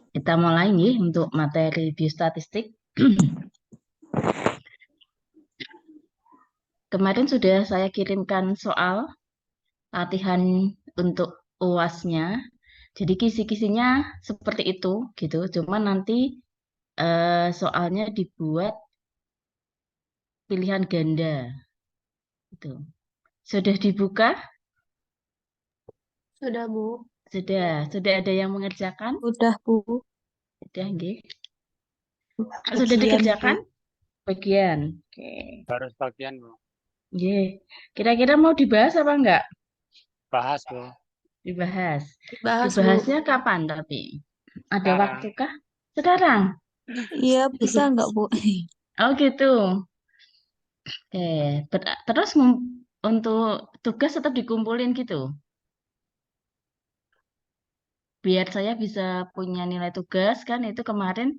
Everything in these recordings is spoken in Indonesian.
Kita mulai nih untuk materi biostatistik. Kemarin sudah saya kirimkan soal latihan untuk UAS-nya. Jadi kisi-kisinya seperti itu gitu. Cuma nanti soalnya dibuat pilihan ganda. Gitu. Sudah dibuka? Sudah, Bu. Sudah ada yang mengerjakan? Udah, Bu. Sudah, nggih. Sudah Bagian, dikerjakan? Bu. Bagian. Oke. Baru sebagian, Bu. Nggih. Kira-kira mau dibahas apa enggak? Bahas, Bu. Dibahas. Dibahas, Bu. Dibahasnya kapan tapi? Ada Sekarang. waktukah? Sekarang? Iya, bisa nggak, Bu? Oh gitu. Oke. Terus untuk tugas tetap dikumpulin gitu. Biar saya bisa punya nilai tugas kan itu kemarin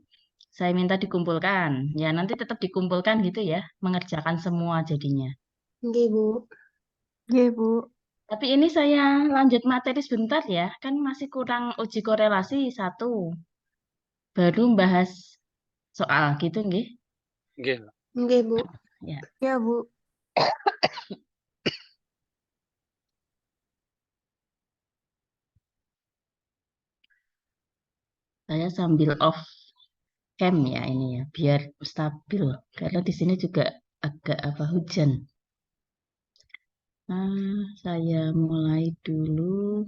saya minta dikumpulkan. Ya nanti tetap dikumpulkan gitu ya. Mengerjakan semua jadinya. Oke, Bu. Oke, Bu. Tapi ini saya lanjut materi sebentar ya. Kan masih kurang uji korelasi satu. Baru bahas soal gitu nggih. Nggih. Oke, Bu. Ya. Ya, Bu. Saya sambil off cam ya ini ya, biar stabil. Karena di sini juga agak apa hujan. Saya mulai dulu.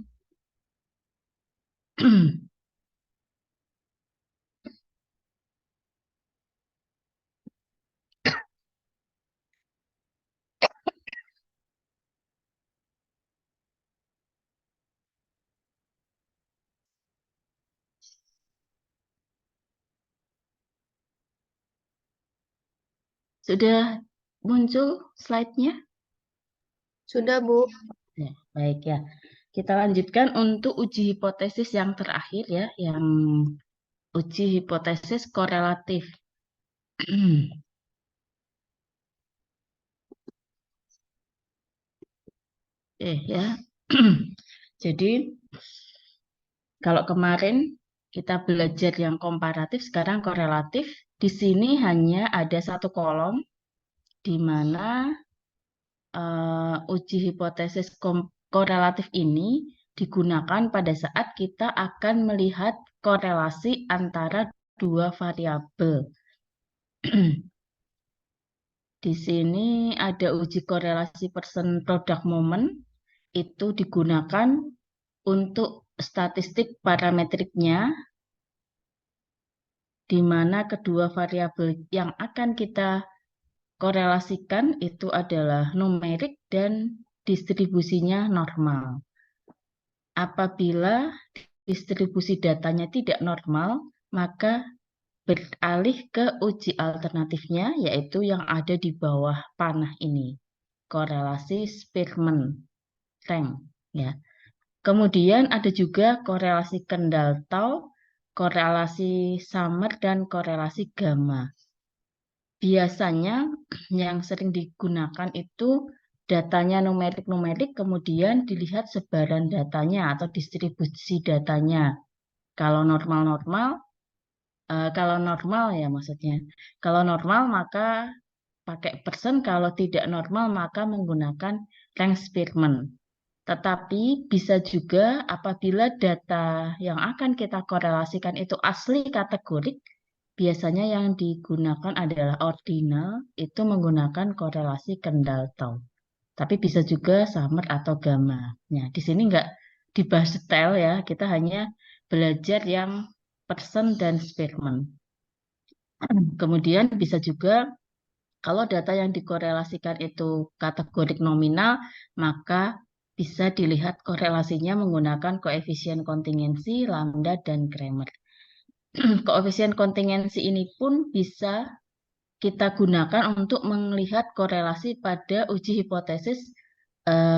Sudah muncul slide-nya? Sudah, Bu. Ya, baik ya. Kita lanjutkan untuk uji hipotesis yang terakhir ya, yang uji hipotesis korelatif. Ya. Jadi kalau kemarin kita belajar yang komparatif, sekarang korelatif. Di sini hanya ada satu kolom di mana uji hipotesis korelatif ini digunakan pada saat kita akan melihat korelasi antara dua variabel. Di sini ada uji korelasi person product moment, itu digunakan untuk statistik parametriknya, di mana kedua variabel yang akan kita korelasikan itu adalah numerik dan distribusinya normal. Apabila distribusi datanya tidak normal, maka beralih ke uji alternatifnya, yaitu yang ada di bawah panah ini, korelasi Spearman-Rank. Ya. Kemudian ada juga korelasi Kendall-Tau, korelasi Summer, dan korelasi Gamma. Biasanya yang sering digunakan itu datanya numerik-numerik, kemudian dilihat sebaran datanya atau distribusi datanya. Kalau normal-normal, kalau normal ya maksudnya. Kalau normal maka pakai persen, kalau tidak normal maka menggunakan rank Spearman. Tetapi bisa juga apabila data yang akan kita korelasikan itu asli kategorik, biasanya yang digunakan adalah ordinal, itu menggunakan korelasi Kendall-Tau. Tapi bisa juga Summer atau Gamma. Nah, di sini nggak dibahas detail ya, kita hanya belajar yang persen dan Spearman. Kemudian bisa juga kalau data yang dikorelasikan itu kategorik nominal, maka bisa dilihat korelasinya menggunakan koefisien kontingensi, lambda, dan Kramer. Koefisien kontingensi ini pun bisa kita gunakan untuk melihat korelasi pada uji hipotesis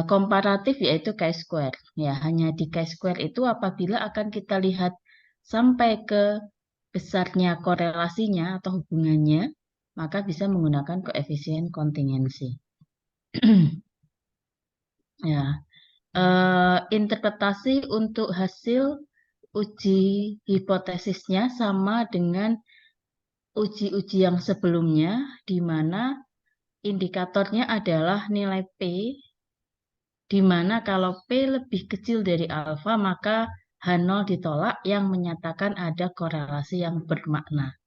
komparatif yaitu chi-square. Ya, hanya di chi-square itu apabila akan kita lihat sampai ke besarnya korelasinya atau hubungannya, maka bisa menggunakan koefisien kontingensi. Ya, interpretasi untuk hasil uji hipotesisnya sama dengan uji-uji yang sebelumnya, di mana indikatornya adalah nilai P, di mana kalau P lebih kecil dari alfa, maka H0 ditolak yang menyatakan ada korelasi yang bermakna.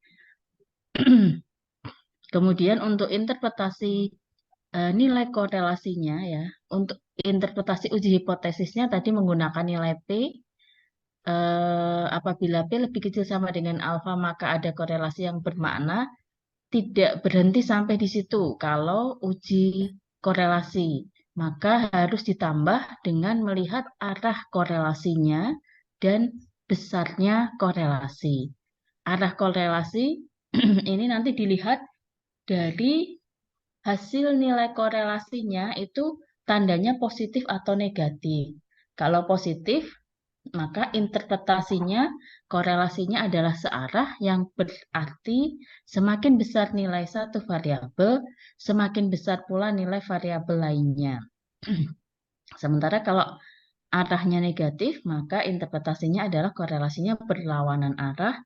Kemudian untuk interpretasi nilai korelasinya ya, untuk interpretasi uji hipotesisnya tadi menggunakan nilai P. Apabila P lebih kecil sama dengan alfa, maka ada korelasi yang bermakna. Tidak berhenti sampai di situ. Kalau uji korelasi, maka harus ditambah dengan melihat arah korelasinya dan besarnya korelasi. Arah korelasi ini nanti dilihat dari hasil nilai korelasinya itu tandanya positif atau negatif. Kalau positif, maka interpretasinya, korelasinya adalah searah, yang berarti semakin besar nilai satu variabel, semakin besar pula nilai variabel lainnya. Sementara kalau arahnya negatif, maka interpretasinya adalah korelasinya berlawanan arah,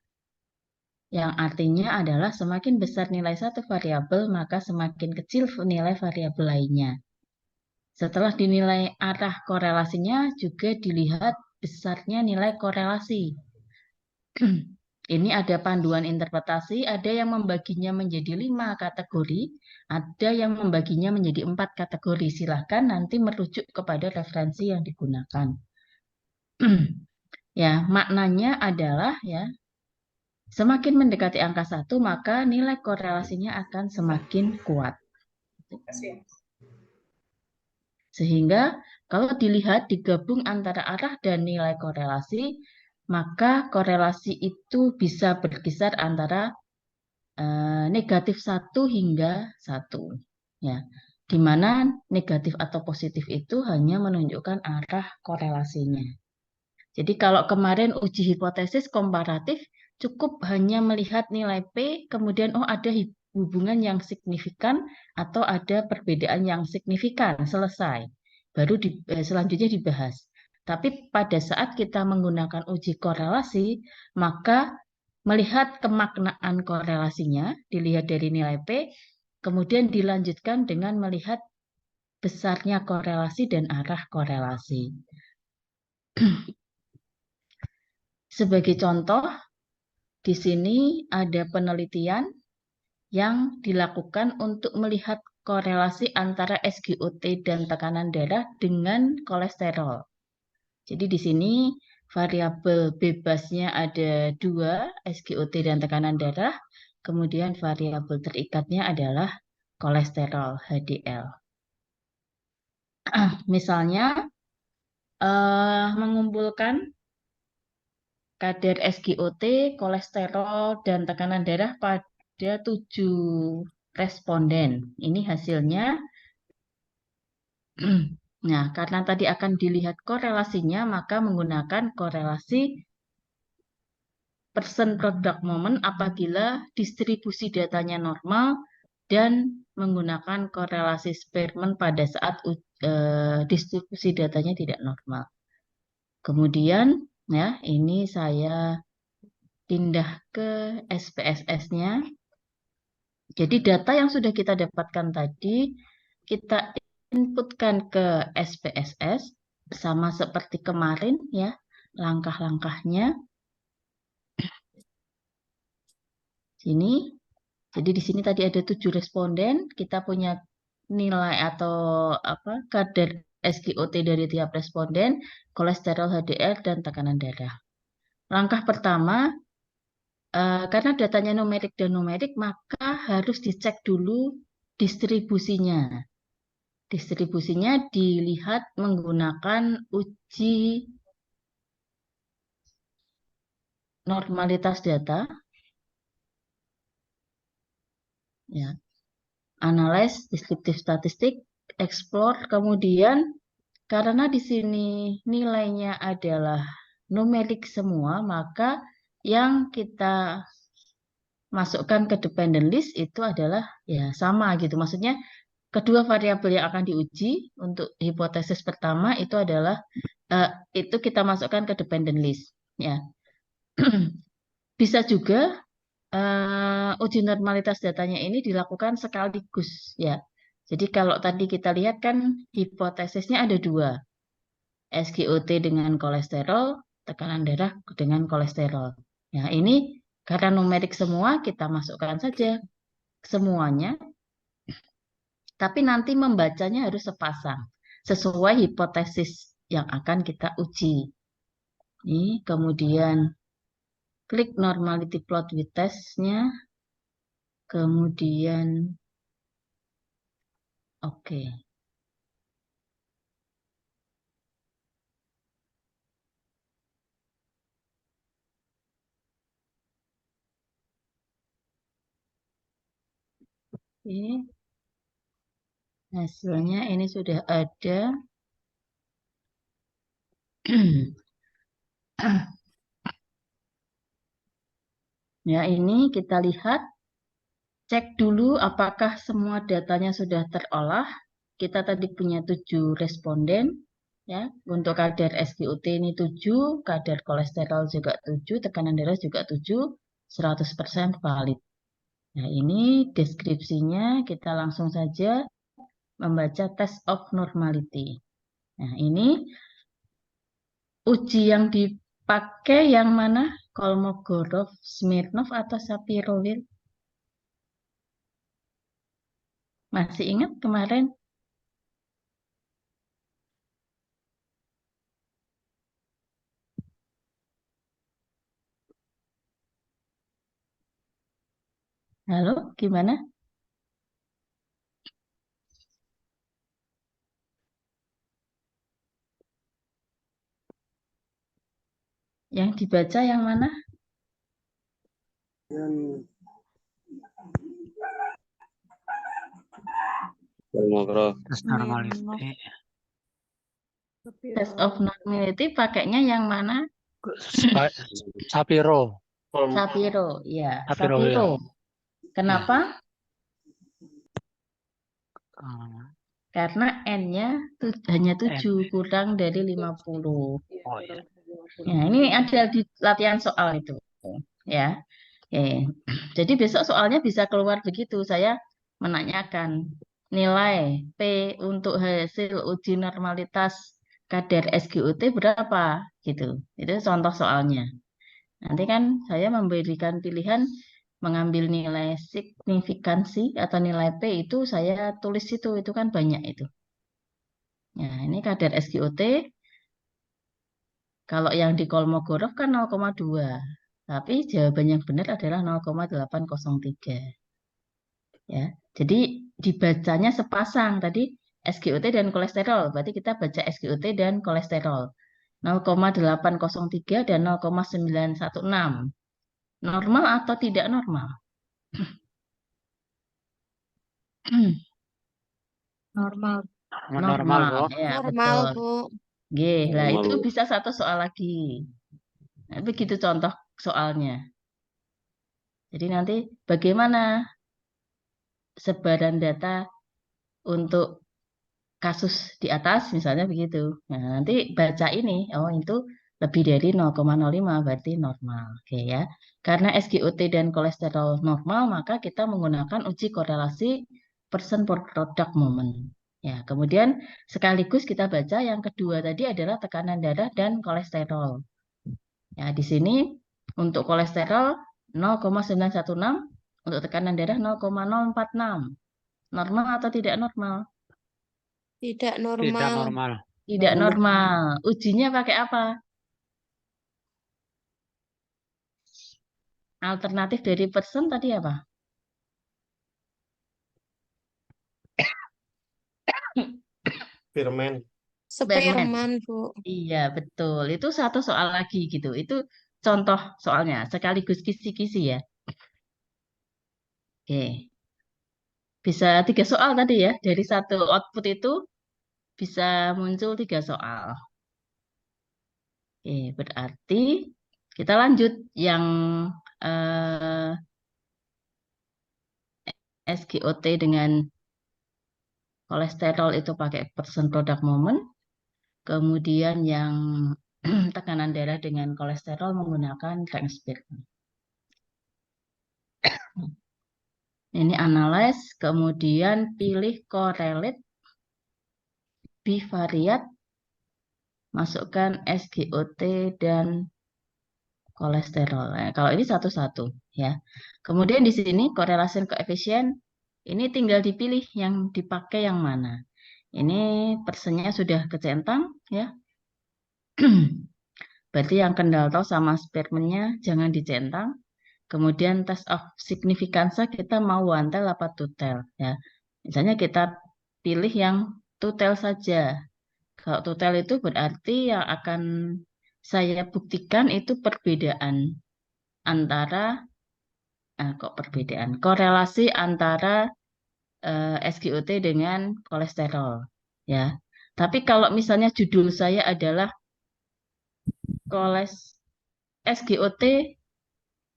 yang artinya adalah semakin besar nilai satu variabel, maka semakin kecil nilai variabel lainnya. Setelah dinilai arah korelasinya, juga dilihat besarnya nilai korelasi. Ini ada panduan interpretasi, ada yang membaginya menjadi 5 kategori, ada yang membaginya menjadi 4 kategori. Silahkan nanti merujuk kepada referensi yang digunakan. Ya, maknanya adalah ya, semakin mendekati angka 1, maka nilai korelasinya akan semakin kuat. Sehingga kalau dilihat digabung antara arah dan nilai korelasi, maka korelasi itu bisa berkisar antara negatif 1 hingga 1. Ya, di mana negatif atau positif itu hanya menunjukkan arah korelasinya. Jadi kalau kemarin uji hipotesis komparatif, cukup hanya melihat nilai P, kemudian ada hubungan yang signifikan atau ada perbedaan yang signifikan, selesai. Baru selanjutnya dibahas. Tapi pada saat kita menggunakan uji korelasi, maka melihat kemaknaan korelasinya, dilihat dari nilai P, kemudian dilanjutkan dengan melihat besarnya korelasi dan arah korelasi. Sebagai contoh, di sini ada penelitian yang dilakukan untuk melihat korelasi antara SGOT dan tekanan darah dengan kolesterol. Jadi di sini variabel bebasnya ada 2, SGOT dan tekanan darah. Kemudian variabel terikatnya adalah kolesterol, HDL. Misalnya, mengumpulkan kadar SGOT, kolesterol, dan tekanan darah pada 7 responden. Ini hasilnya. Nah, karena tadi akan dilihat korelasinya, maka menggunakan korelasi persen product moment apabila distribusi datanya normal dan menggunakan korelasi Spearman pada saat distribusi datanya tidak normal. Kemudian, ya, ini saya pindah ke SPSS-nya. Jadi data yang sudah kita dapatkan tadi, kita inputkan ke SPSS, sama seperti kemarin ya, langkah-langkahnya. Sini, jadi di sini tadi ada 7 responden, kita punya nilai atau kadar SGOT dari tiap responden, kolesterol, HDL, dan tekanan darah. Langkah pertama, karena datanya numerik dan numerik, maka harus dicek dulu distribusinya. Distribusinya dilihat menggunakan uji normalitas data. Ya. Analyze, descriptive statistik, explore, kemudian karena di sini nilainya adalah numerik semua, maka yang kita masukkan ke dependent list itu adalah ya sama gitu. Maksudnya kedua variabel yang akan diuji untuk hipotesis pertama itu adalah itu kita masukkan ke dependent list ya. Bisa juga uji normalitas datanya ini dilakukan sekaligus ya. Jadi kalau tadi kita lihat kan hipotesisnya ada dua, SGOT dengan kolesterol, tekanan darah dengan kolesterol. Ya ini karena numerik semua kita masukkan saja semuanya, tapi nanti membacanya harus sepasang sesuai hipotesis yang akan kita uji. Ini kemudian klik normality plot with test-nya. Kemudian oke. Oke. Hasilnya ini sudah ada. Ya, ini kita lihat. Cek dulu apakah semua datanya sudah terolah. Kita tadi punya 7 responden. Ya, untuk kadar SGOT ini 7, kadar kolesterol juga 7, tekanan darah juga 7, 100% valid. Nah, ini deskripsinya kita langsung saja membaca test of normality. Nah, ini uji yang dipakai yang mana? Kolmogorov, Smirnov, atau Shapiro-Wilk? Masih ingat kemarin? Halo, gimana? Yang dibaca yang mana? Tes normality. Test of normality pakainya yang mana? Shapiro. Shapiro, ya. Shapiro, Shapiro. ya. Kenapa? Ah, Karena N-nya hanya 7, kurang dari 50. oh ya. Ya, ini ada di latihan soal itu. Ya. Jadi besok soalnya bisa keluar begitu. Saya menanyakan nilai P untuk hasil uji normalitas kadar SGOT berapa gitu. Itu contoh soalnya. Nanti kan saya memberikan pilihan mengambil nilai signifikansi atau nilai P itu saya tulis itu kan banyak itu. Nah, ini kadar SGOT kalau yang di Kolmogorov kan 0,2. Tapi jawaban yang benar adalah 0,803. Ya. Jadi dibacanya sepasang tadi SGOT dan kolesterol. Berarti kita baca SGOT dan kolesterol. 0,803 dan 0,916. Normal atau tidak normal? Normal. Normal, Bu. Ya, Normal, betul. Bu. Lah itu bisa satu soal lagi. Nah, begitu contoh soalnya. Jadi nanti bagaimana sebaran data untuk kasus di atas misalnya begitu. Nah, nanti baca ini, oh itu lebih dari 0,05 berarti normal. Oke ya. Karena SGOT dan kolesterol normal, maka kita menggunakan uji korelasi persen per product moment. Ya, kemudian sekaligus kita baca yang kedua tadi adalah tekanan darah dan kolesterol. Ya, di sini untuk kolesterol 0,916, untuk tekanan darah 0,046. Normal atau tidak normal? Tidak Tidak normal. normal. Tidak normal. Ujinya pakai apa? Alternatif dari persen tadi apa? Firman. Spearman, Bu. Iya, betul. Itu satu soal lagi gitu. Itu contoh soalnya, sekaligus kisi-kisi ya. Oke. Bisa 3 soal tadi ya. Dari satu output itu bisa muncul 3 soal. Oke, berarti kita lanjut yang SGOT dengan kolesterol itu pakai persen product moment, kemudian yang tekanan darah dengan kolesterol menggunakan rank Spearman. Ini analyze, kemudian pilih correlate, bivariate, masukkan SGOT dan kolesterol. Nah, kalau ini satu-satu ya. Kemudian di sini correlation coefficient ini tinggal dipilih yang dipakai yang mana. Ini persennya sudah kecentang ya. Berarti yang kendal tahu sama Spearman-nya jangan dicentang. Kemudian test of significance kita mau one tail apa two tail ya. Misalnya kita pilih yang two tail saja. Kalau two tail itu berarti yang akan saya buktikan itu perbedaan antara korelasi antara SGOT dengan kolesterol ya. Tapi kalau misalnya judul saya adalah SGOT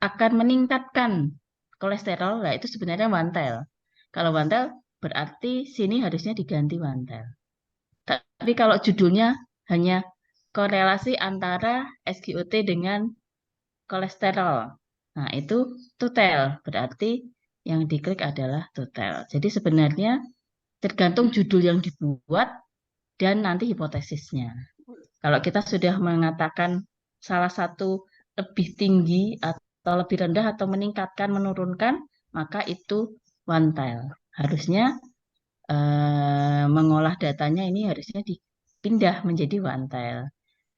akan meningkatkan kolesterol, nah itu sebenarnya one tail. Kalau one tail berarti sini harusnya diganti one tail. Tapi kalau judulnya hanya korelasi antara SGOT dengan kolesterol, nah itu two tail, berarti yang diklik adalah two tail. Jadi sebenarnya tergantung judul yang dibuat dan nanti hipotesisnya. Kalau kita sudah mengatakan salah satu lebih tinggi atau lebih rendah atau meningkatkan, menurunkan, maka itu one tail. Harusnya mengolah datanya ini harusnya dipindah menjadi one tail.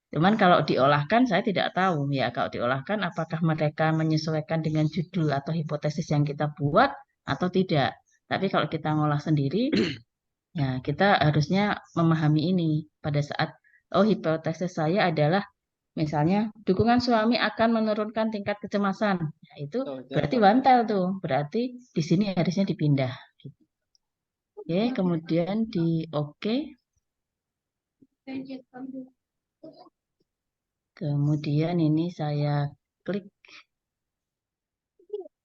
Cuman kalau diolahkan saya tidak tahu ya, kalau diolahkan apakah mereka menyesuaikan dengan judul atau hipotesis yang kita buat atau tidak. Tapi kalau kita ngolah sendiri, ya kita harusnya memahami ini pada saat hipotesis saya adalah misalnya dukungan suami akan menurunkan tingkat kecemasan. Ya, itu berarti one tail tuh, berarti di sini harusnya dipindah. Oke, kemudian di oke. Kemudian ini saya klik.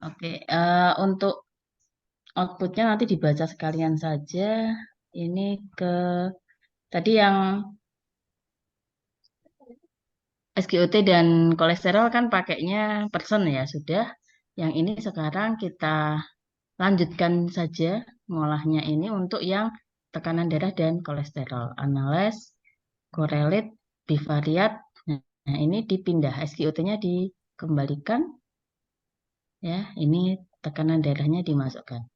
Oke, untuk outputnya nanti dibaca sekalian saja. Ini ke tadi yang SGOT dan kolesterol kan pakainya persen ya sudah. Yang ini sekarang kita lanjutkan saja ngolahnya ini untuk yang tekanan darah dan kolesterol. Analyze, correlate, bivariate. Nah, ini dipindah, SGOT-nya dikembalikan. Ya, ini tekanan darahnya dimasukkan.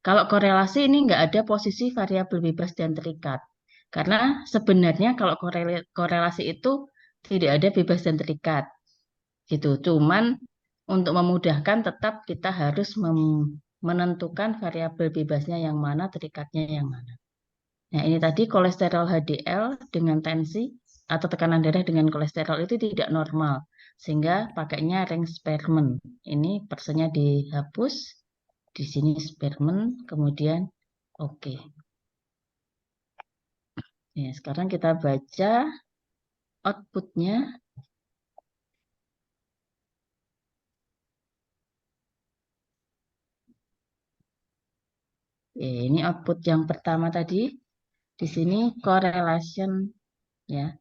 Kalau korelasi ini nggak ada posisi variabel bebas dan terikat. Karena sebenarnya kalau korelasi itu tidak ada bebas dan terikat. Gitu. Cuman untuk memudahkan tetap kita harus menentukan variabel bebasnya yang mana, terikatnya yang mana. Nah, ini tadi kolesterol HDL dengan tensi atau tekanan darah dengan kolesterol itu tidak normal. Sehingga pakainya ring Spearman. Ini persennya dihapus. Di sini Spearman, kemudian oke. Ya, sekarang kita baca outputnya. Ini output yang pertama tadi. Di sini correlation ya.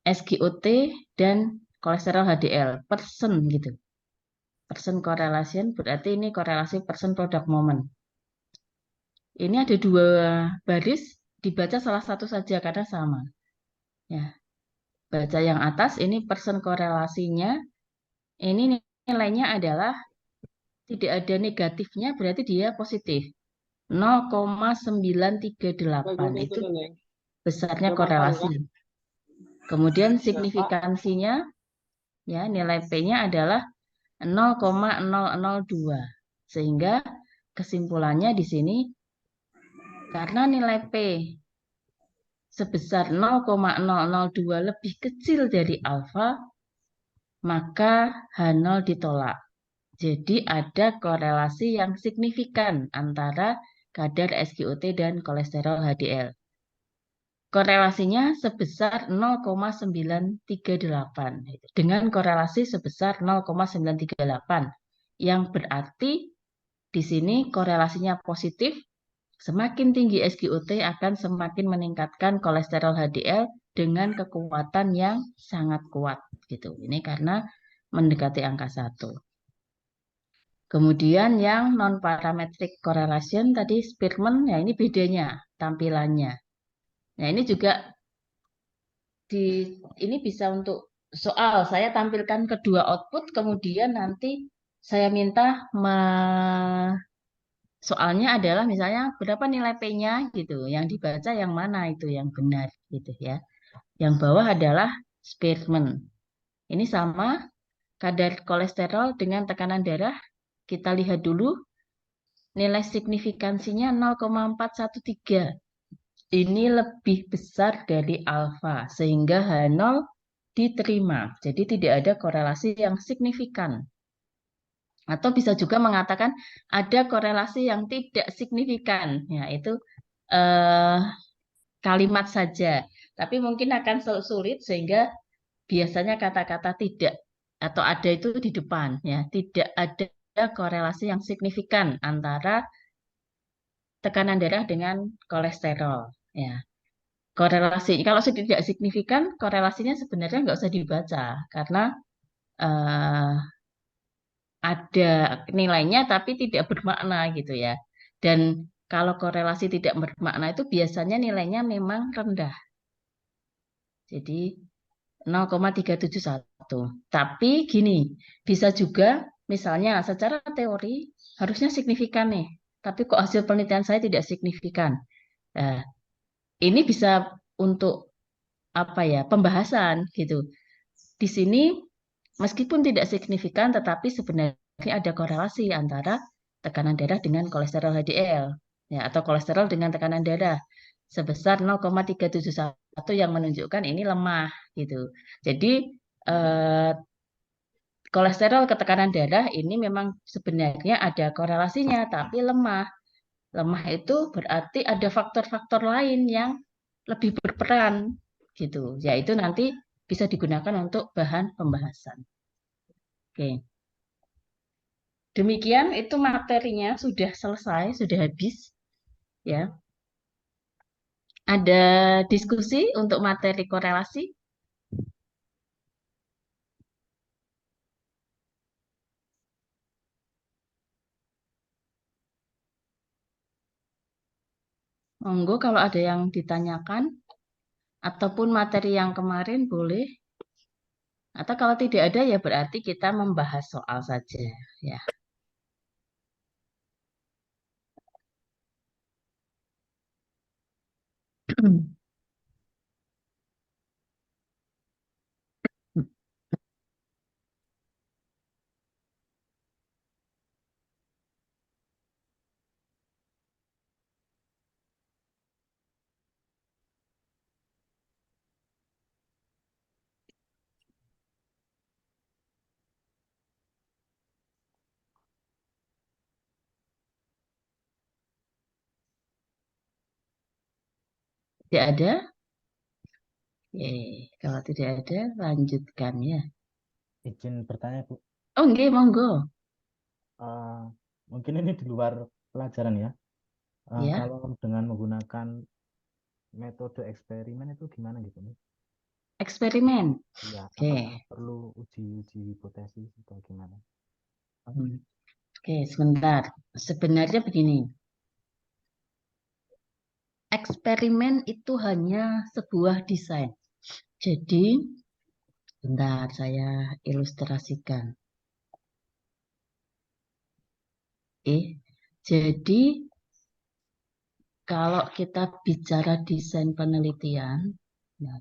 SGOT dan kolesterol HDL persen gitu. Persen correlation berarti ini korelasi persen product moment. Ini ada dua baris, dibaca salah satu saja karena sama. Ya. Baca yang atas ini persen korelasinya. Ini nilainya adalah tidak ada negatifnya berarti dia positif. 0,938 itu besarnya korelasi. Kemudian signifikansinya ya nilai P-nya adalah 0,002. Sehingga kesimpulannya di sini karena nilai P sebesar 0,002 lebih kecil dari alfa, maka H0 ditolak. Jadi ada korelasi yang signifikan antara kadar SGOT dan kolesterol HDL. Korelasinya sebesar 0,938 dengan korelasi sebesar 0,938 yang berarti di sini korelasinya positif Semakin tinggi SGOT akan semakin meningkatkan kolesterol HDL dengan kekuatan yang sangat kuat gitu. Ini karena mendekati angka 1. Kemudian yang non-parametric correlation tadi Spearman, ya ini bedanya tampilannya. Nah ini juga ini bisa untuk soal. Saya tampilkan kedua output, kemudian nanti saya minta soalnya adalah misalnya berapa nilai P-nya gitu. Yang dibaca yang mana itu yang benar gitu ya. Yang bawah adalah Spearman. Ini sama kadar kolesterol dengan tekanan darah. Kita lihat dulu nilai signifikansinya 0,413. Ini lebih besar dari alfa sehingga H0 diterima. Jadi tidak ada korelasi yang signifikan. Atau bisa juga mengatakan ada korelasi yang tidak signifikan. Ya, itu kalimat saja. Tapi mungkin akan sulit sehingga biasanya kata-kata tidak atau ada itu di depan. Ya, tidak ada korelasi yang signifikan antara tekanan darah dengan kolesterol. Ya, korelasi kalau tidak signifikan, korelasinya sebenarnya nggak usah dibaca karena eh, ada nilainya tapi tidak bermakna gitu ya. Dan kalau korelasi tidak bermakna itu biasanya nilainya memang rendah. Jadi 0,371. Tapi gini, bisa juga misalnya secara teori harusnya signifikan nih. Tapi kok hasil penelitian saya tidak signifikan. Nah, ini bisa untuk apa ya, pembahasan gitu. Di sini meskipun tidak signifikan, tetapi sebenarnya ada korelasi antara tekanan darah dengan kolesterol HDL, ya, atau kolesterol dengan tekanan darah sebesar 0,371 yang menunjukkan ini lemah, gitu. Jadi kolesterol ke tekanan darah ini memang sebenarnya ada korelasinya, tapi lemah. Lemah itu berarti ada faktor-faktor lain yang lebih berperan, gitu. Yaitu nanti bisa digunakan untuk bahan pembahasan. Oke. Demikian itu materinya sudah selesai, sudah habis ya. Ada diskusi untuk materi korelasi? Monggo kalau ada yang ditanyakan ataupun materi yang kemarin boleh. Atau kalau tidak ada ya berarti kita membahas soal saja ya. Tidak ada? Oke, kalau tidak ada lanjutkan ya. Izin bertanya, Bu. Oh, enggak, monggo. Mungkin ini di luar pelajaran ya. Ya. Kalau dengan menggunakan metode eksperimen itu gimana gitu nih? Eksperimen. Iya, Oke. apakah perlu uji hipotesis atau gimana? Oke, sebentar. Sebenarnya begini. Eksperimen itu hanya sebuah desain. Jadi, bentar saya ilustrasikan. Jadi kalau kita bicara desain penelitian, ya,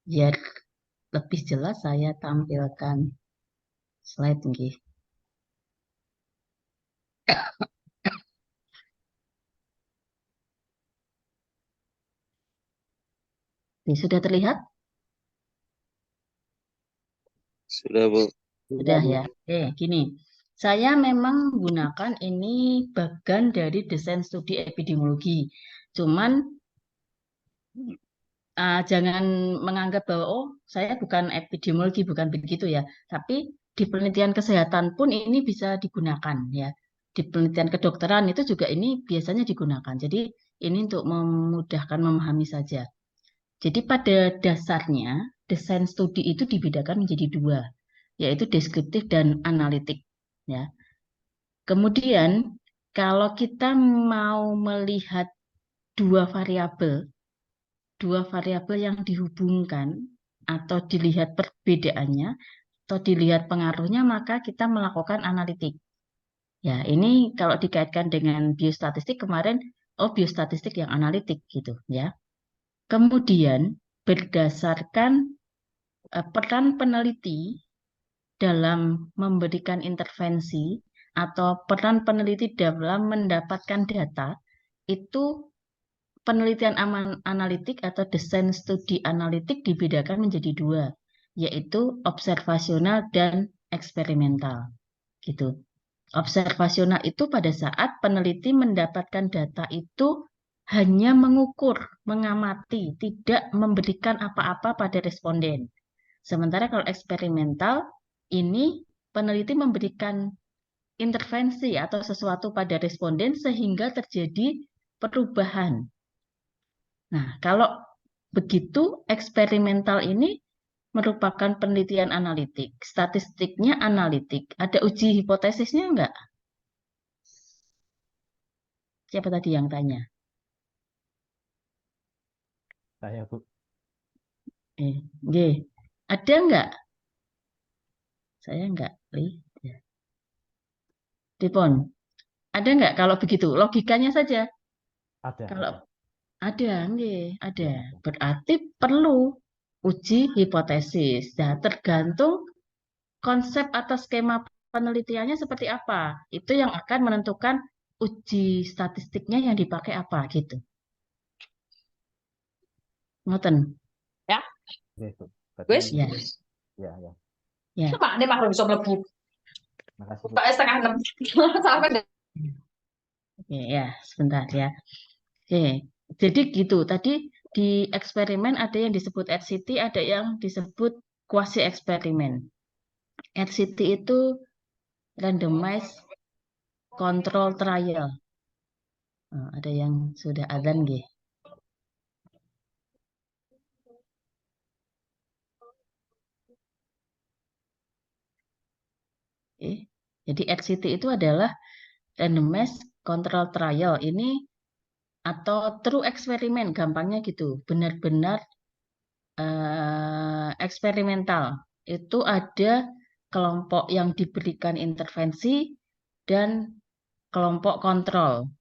biar lebih jelas saya tampilkan slide nggih. Ini sudah terlihat? Sudah, Bu. Sudah ya. Oke, gini. Saya memang menggunakan ini bagian dari desain studi epidemiologi. Cuman jangan menganggap bahwa oh saya bukan epidemiologi, bukan begitu ya. Tapi di penelitian kesehatan pun ini bisa digunakan ya. Di penelitian kedokteran itu juga ini biasanya digunakan. Jadi ini untuk memudahkan memahami saja. Jadi pada dasarnya desain studi itu dibedakan menjadi dua, yaitu deskriptif dan analitik ya. Kemudian kalau kita mau melihat dua variabel yang dihubungkan atau dilihat perbedaannya atau dilihat pengaruhnya, maka kita melakukan analitik. Ya, ini kalau dikaitkan dengan biostatistik kemarin, oh biostatistik yang analitik gitu ya. Kemudian berdasarkan peran peneliti dalam memberikan intervensi atau peran peneliti dalam mendapatkan data, itu penelitian analitik atau desain studi analitik dibedakan menjadi dua, yaitu observasional dan eksperimental. Gitu. Observasional itu pada saat peneliti mendapatkan data itu hanya mengukur, mengamati, tidak memberikan apa-apa pada responden. Sementara kalau eksperimental, ini peneliti memberikan intervensi atau sesuatu pada responden sehingga terjadi perubahan. Nah, kalau begitu eksperimental ini merupakan penelitian analitik, statistiknya analitik. Ada uji hipotesisnya enggak? Siapa tadi yang tanya? Saya, Bu. Ada enggak? Saya enggak. Dipon, ada enggak kalau begitu? Logikanya saja. Ada. Kalau ada, ada. Berarti perlu uji hipotesis. Nah, tergantung konsep atau skema penelitiannya seperti apa. Itu yang akan menentukan uji statistiknya yang dipakai apa gitu. Ngoten. Ya. Oke, Bu. Wis? Ya. Ya. Ya. Coba dia mah bisa mlebu. Makasih, Bu. Buka setengah 6. Sampai deh. Oke, ya, sebentar ya. Oke. Jadi gitu. Tadi di eksperimen ada yang disebut RCT, ada yang disebut quasi eksperimen. RCT itu randomized control trial. Ada yang sudah adzan nggih? Jadi RCT itu adalah randomized control trial. Ini atau true eksperimen, gampangnya gitu. Benar-benar eksperimental. Itu ada kelompok yang diberikan intervensi dan kelompok kontrol.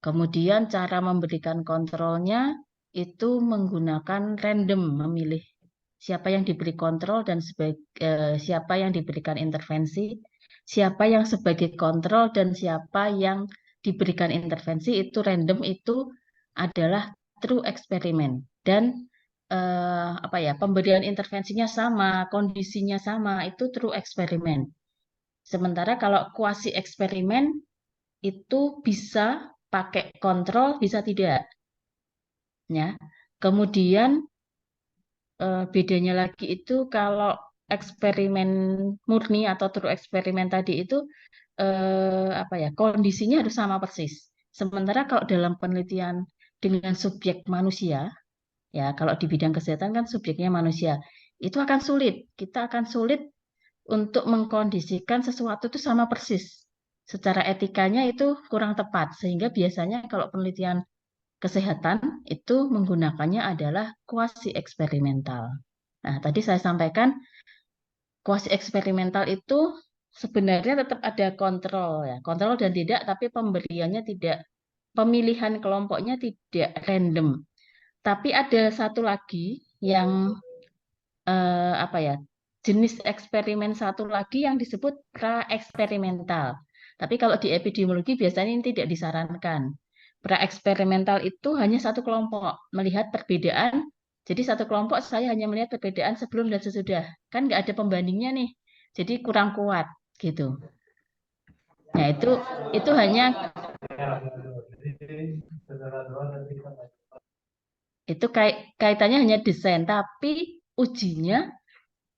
Kemudian cara memberikan kontrolnya itu menggunakan random, memilih siapa yang diberi kontrol dan siapa yang diberikan intervensi, siapa yang sebagai kontrol dan siapa yang diberikan intervensi, itu random, itu adalah true eksperimen. Dan pemberian intervensinya sama, kondisinya sama, itu true eksperimen. Sementara kalau quasi eksperimen itu bisa pakai kontrol, bisa tidak. Ya. Kemudian bedanya lagi itu kalau eksperimen murni atau true eksperimen tadi itu kondisinya harus sama persis. Sementara kalau dalam penelitian dengan subjek manusia, ya kalau di bidang kesehatan kan subjeknya manusia, itu akan sulit. Kita akan sulit untuk mengkondisikan sesuatu itu sama persis. Secara etikanya itu kurang tepat, sehingga biasanya kalau penelitian kesehatan itu menggunakannya adalah kuasi eksperimental. Nah, tadi saya sampaikan kuasi eksperimental itu sebenarnya tetap ada kontrol ya, kontrol dan tidak, tapi pemberiannya tidak, pemilihan kelompoknya tidak random. Tapi ada satu lagi yang jenis eksperimen satu lagi yang disebut pra-eksperimental. Tapi kalau di epidemiologi biasanya ini tidak disarankan. Pra-eksperimental itu hanya satu kelompok melihat perbedaan. Jadi satu kelompok saya hanya melihat perbedaan sebelum dan sesudah. Kan nggak ada pembandingnya nih. Jadi kurang kuat gitu. Nah, itu hanya itu kaitannya hanya desain, tapi ujinya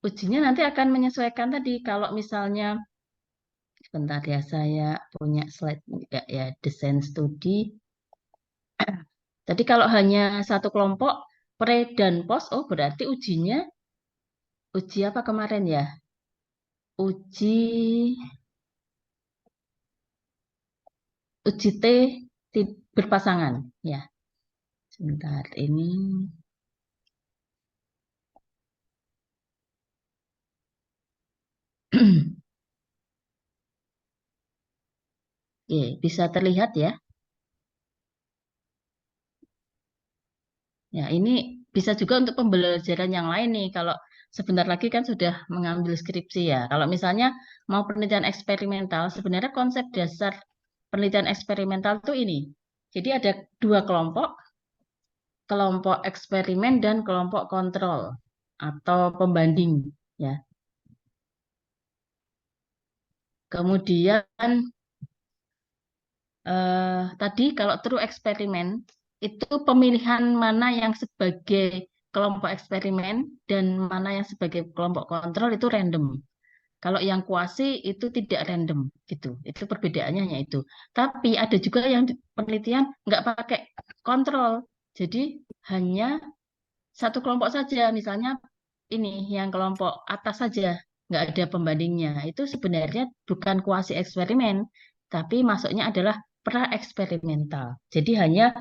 ujinya nanti akan menyesuaikan tadi. Kalau misalnya sebentar ya, saya punya slide enggak ya, desain studi. Tadi kalau hanya satu kelompok pre dan post, oh berarti uji apa kemarin ya? Uji uji berpasangan ya. Sebentar ini. Oke, bisa terlihat ya. Ya, ini bisa juga untuk pembelajaran yang lain nih. Kalau sebentar lagi kan sudah mengambil skripsi ya. Kalau misalnya mau penelitian eksperimental, sebenarnya konsep dasar penelitian eksperimental itu ini. Jadi ada dua kelompok, kelompok eksperimen dan kelompok kontrol atau pembanding ya. Kemudian tadi kalau true eksperimen itu pemilihan mana yang sebagai kelompok eksperimen dan mana yang sebagai kelompok kontrol itu random. Kalau yang kuasi itu tidak random gitu. Itu perbedaannya hanya itu. Tapi ada juga yang penelitian nggak pakai kontrol. Jadi hanya satu kelompok saja. Misalnya ini yang kelompok atas saja, nggak ada pembandingnya. Itu sebenarnya bukan kuasi eksperimen, tapi masuknya adalah pra-eksperimental. Jadi hanya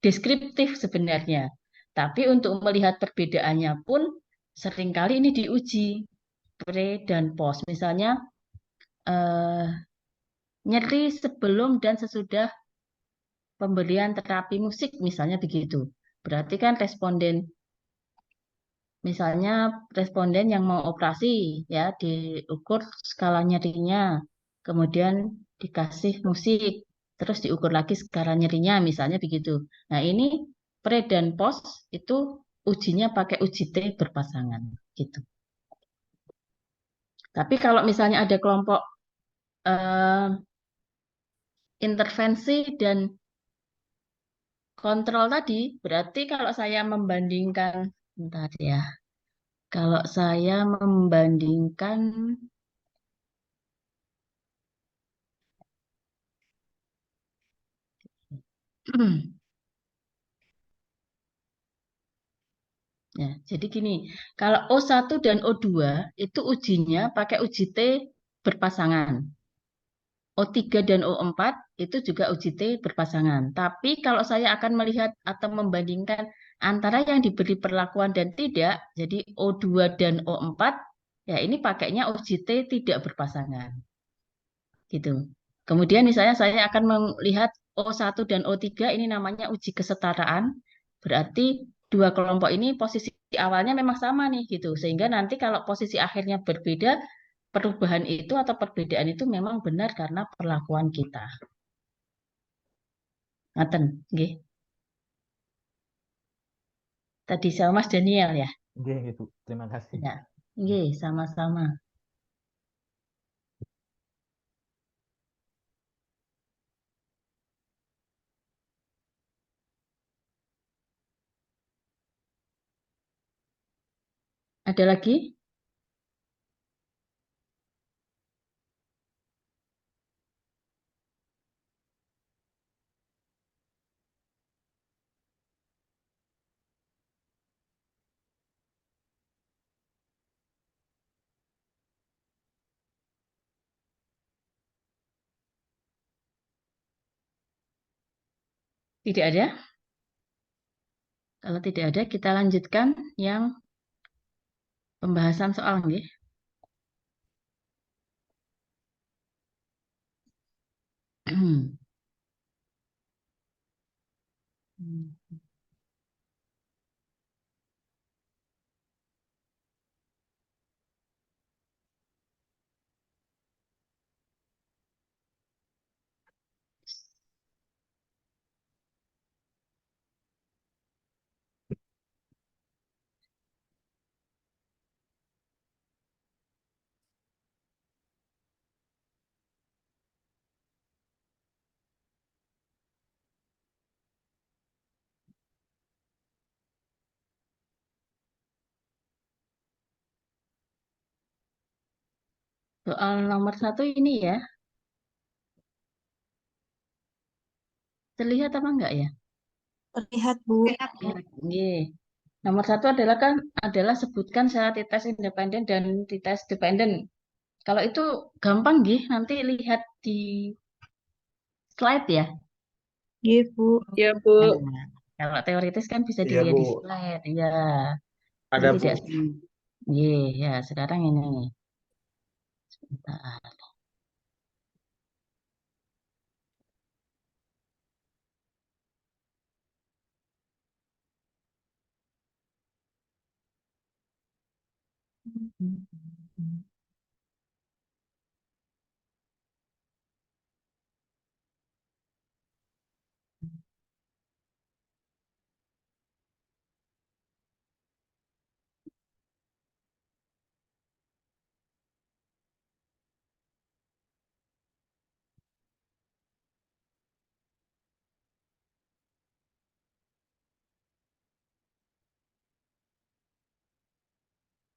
deskriptif sebenarnya. Tapi untuk melihat perbedaannya pun seringkali ini diuji pre dan post. Misalnya eh, nyeri sebelum dan sesudah pemberian terapi musik misalnya begitu. Berarti kan misalnya responden yang mau operasi ya diukur skala nyerinya, kemudian dikasih musik, terus diukur lagi skala nyerinya misalnya begitu. Nah, ini pre dan post itu ujinya pakai uji T berpasangan gitu. Tapi kalau misalnya ada kelompok eh, intervensi dan kontrol tadi, berarti kalau saya membandingkan, bentar ya, kalau saya membandingkan, ya, jadi gini, kalau O1 dan O2 itu ujinya pakai uji T berpasangan. O3 dan O4 itu juga uji T berpasangan. Tapi kalau saya akan melihat atau membandingkan antara yang diberi perlakuan dan tidak, jadi O2 dan O4, ya ini pakainya uji T tidak berpasangan. Gitu. Kemudian misalnya saya akan melihat O1 dan O3 ini namanya uji kesetaraan. Berarti dua kelompok ini posisi awalnya memang sama nih gitu. Sehingga nanti kalau posisi akhirnya berbeda, perubahan itu atau perbedaan itu memang benar karena perlakuan kita. Ngaten, nggih. Tadi sama Mas Daniel ya. Oke, gitu. Terima kasih. Ya. Nggih, sama-sama. Ada lagi? Tidak ada? Kalau tidak ada, kita lanjutkan yang pembahasan soal nggih. Soal nomor 1 ini ya. Terlihat apa enggak ya? Terlihat, Bu. Oke. Nomor 1 adalah sebutkan syarat tes independen dan tes dependen. Kalau itu gampang nggih, nanti lihat di slide ya. Iya, Bu. Ya, Bu. Nah, kalau teoritis kan bisa Iya, dilihat di Bu. slide. Ya, Ada, jadi Bu. tidak Ye, ya sekarang ini. Sebentar.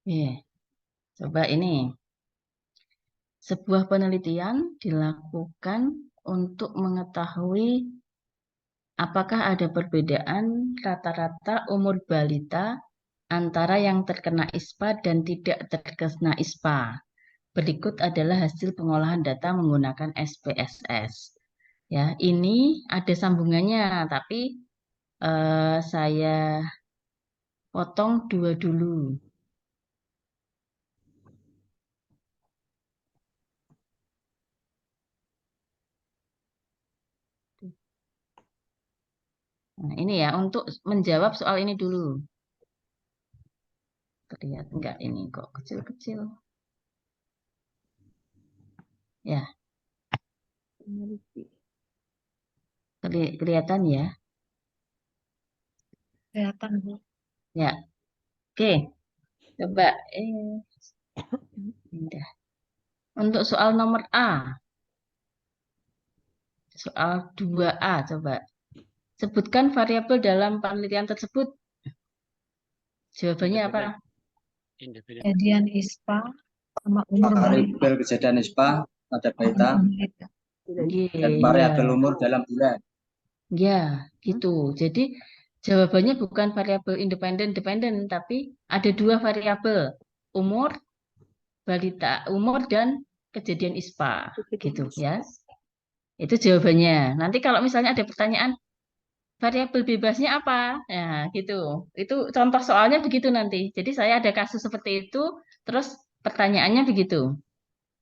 Ye, coba ini. Sebuah penelitian dilakukan untuk mengetahui apakah ada perbedaan rata-rata umur balita antara yang terkena ISPA dan tidak terkena ISPA. Berikut adalah hasil pengolahan data menggunakan SPSS. Ya, ini ada sambungannya, tapi saya potong 2 dulu. Nah, ini ya untuk menjawab soal ini dulu. Terlihat enggak ini kok kecil-kecil. Ya, kelihatan ya. Kelihatan, Bu. Ya, oke. Coba pindah. Untuk soal nomor A, soal 2A coba. Sebutkan variabel dalam penelitian tersebut. Jawabannya apa? Independen. Kejadian ISPA sama umur balita. Variabel kejadian ISPA pada balita Ye, dan variabel umur dalam bulan. ya, gitu. Jadi jawabannya bukan variabel independen-dependen, tapi ada 2 variabel, umur balita, umur dan kejadian ISPA, gitu ya. Itu jawabannya. Nanti kalau misalnya ada pertanyaan variabel bebasnya apa? Nah, gitu. Itu contoh soalnya begitu nanti. Jadi saya ada kasus seperti itu, terus pertanyaannya begitu.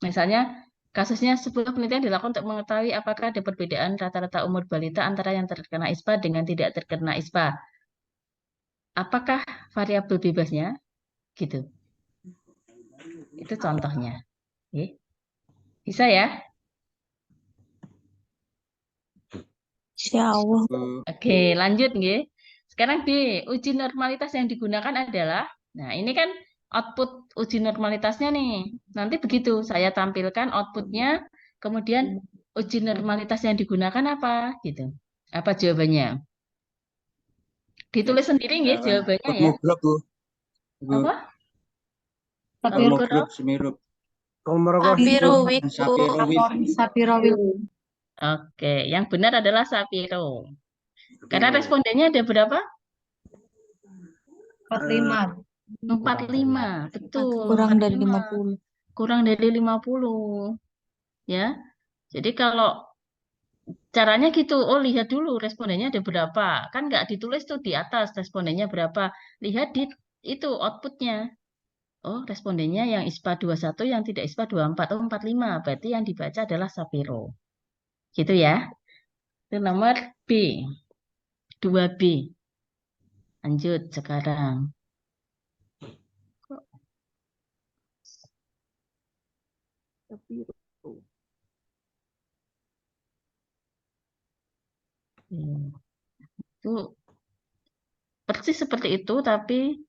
Misalnya kasusnya sebuah penelitian dilakukan untuk mengetahui apakah ada perbedaan rata-rata umur balita antara yang terkena ISPA dengan tidak terkena ISPA. Apakah variabel bebasnya? Gitu. Itu contohnya. Oke. Bisa ya? Insya Allah. Oke, lanjut nggih. Sekarang B, uji normalitas yang digunakan adalah, nah ini kan output uji normalitasnya nih. Nanti begitu, saya tampilkan outputnya, kemudian uji normalitas yang digunakan apa? Gitu. Apa jawabannya? Ditulis sendiri nggih jawabannya ya. Kosmograf, Bu. Bu. Apa? Kosmograf Semeru. Sapirowik, Bu. Sapirowid. Oke, yang benar adalah Sapiro. Karena respondennya ada berapa? 45. 45, betul. Kurang dari 45. 50. Kurang dari 50. Ya. Jadi kalau caranya gitu, oh lihat dulu respondennya ada berapa. Kan nggak ditulis tuh di atas respondennya berapa. Lihat di itu outputnya. Oh, respondennya yang ISPA 21, yang tidak ISPA 24. Oh, 45. Berarti yang dibaca adalah Sapiro. Gitu ya. Itu nomor B. 2B. Lanjut sekarang. Itu persis seperti itu, tapi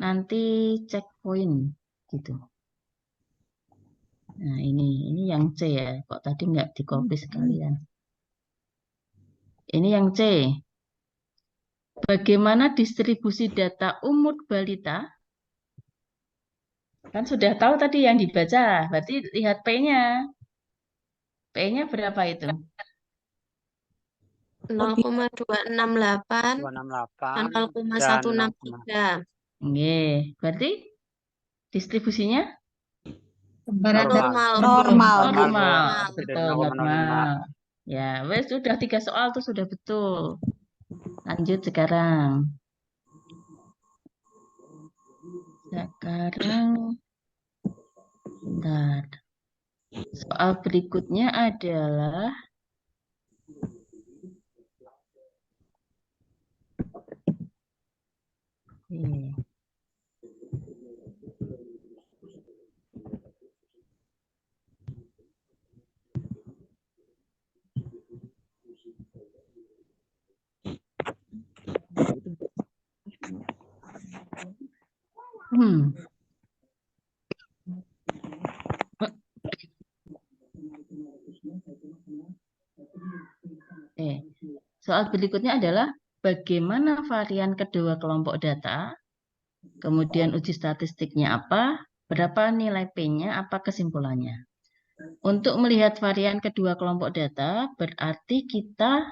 nanti checkpoint gitu. Nah, ini yang C ya. Kok tadi nggak di copy sekalian? Ini yang C. Bagaimana distribusi data umur balita Kan sudah tahu tadi yang dibaca, berarti lihat P-nya. P-nya berapa itu? 0,268 268 dan dan 0,163. Nggih, berarti distribusinya Berat dan normal. Normal. normal, Normal, Bu. Lebih dari betul 0,05. normal. Ya, wes sudah 3 soal tuh sudah betul. Lanjut sekarang. Bentar. Soal berikutnya adalah ini. Soal berikutnya adalah bagaimana varian kedua kelompok data, kemudian uji statistiknya apa, berapa nilai P-nya, apa kesimpulannya. Untuk melihat varian kedua kelompok data, berarti kita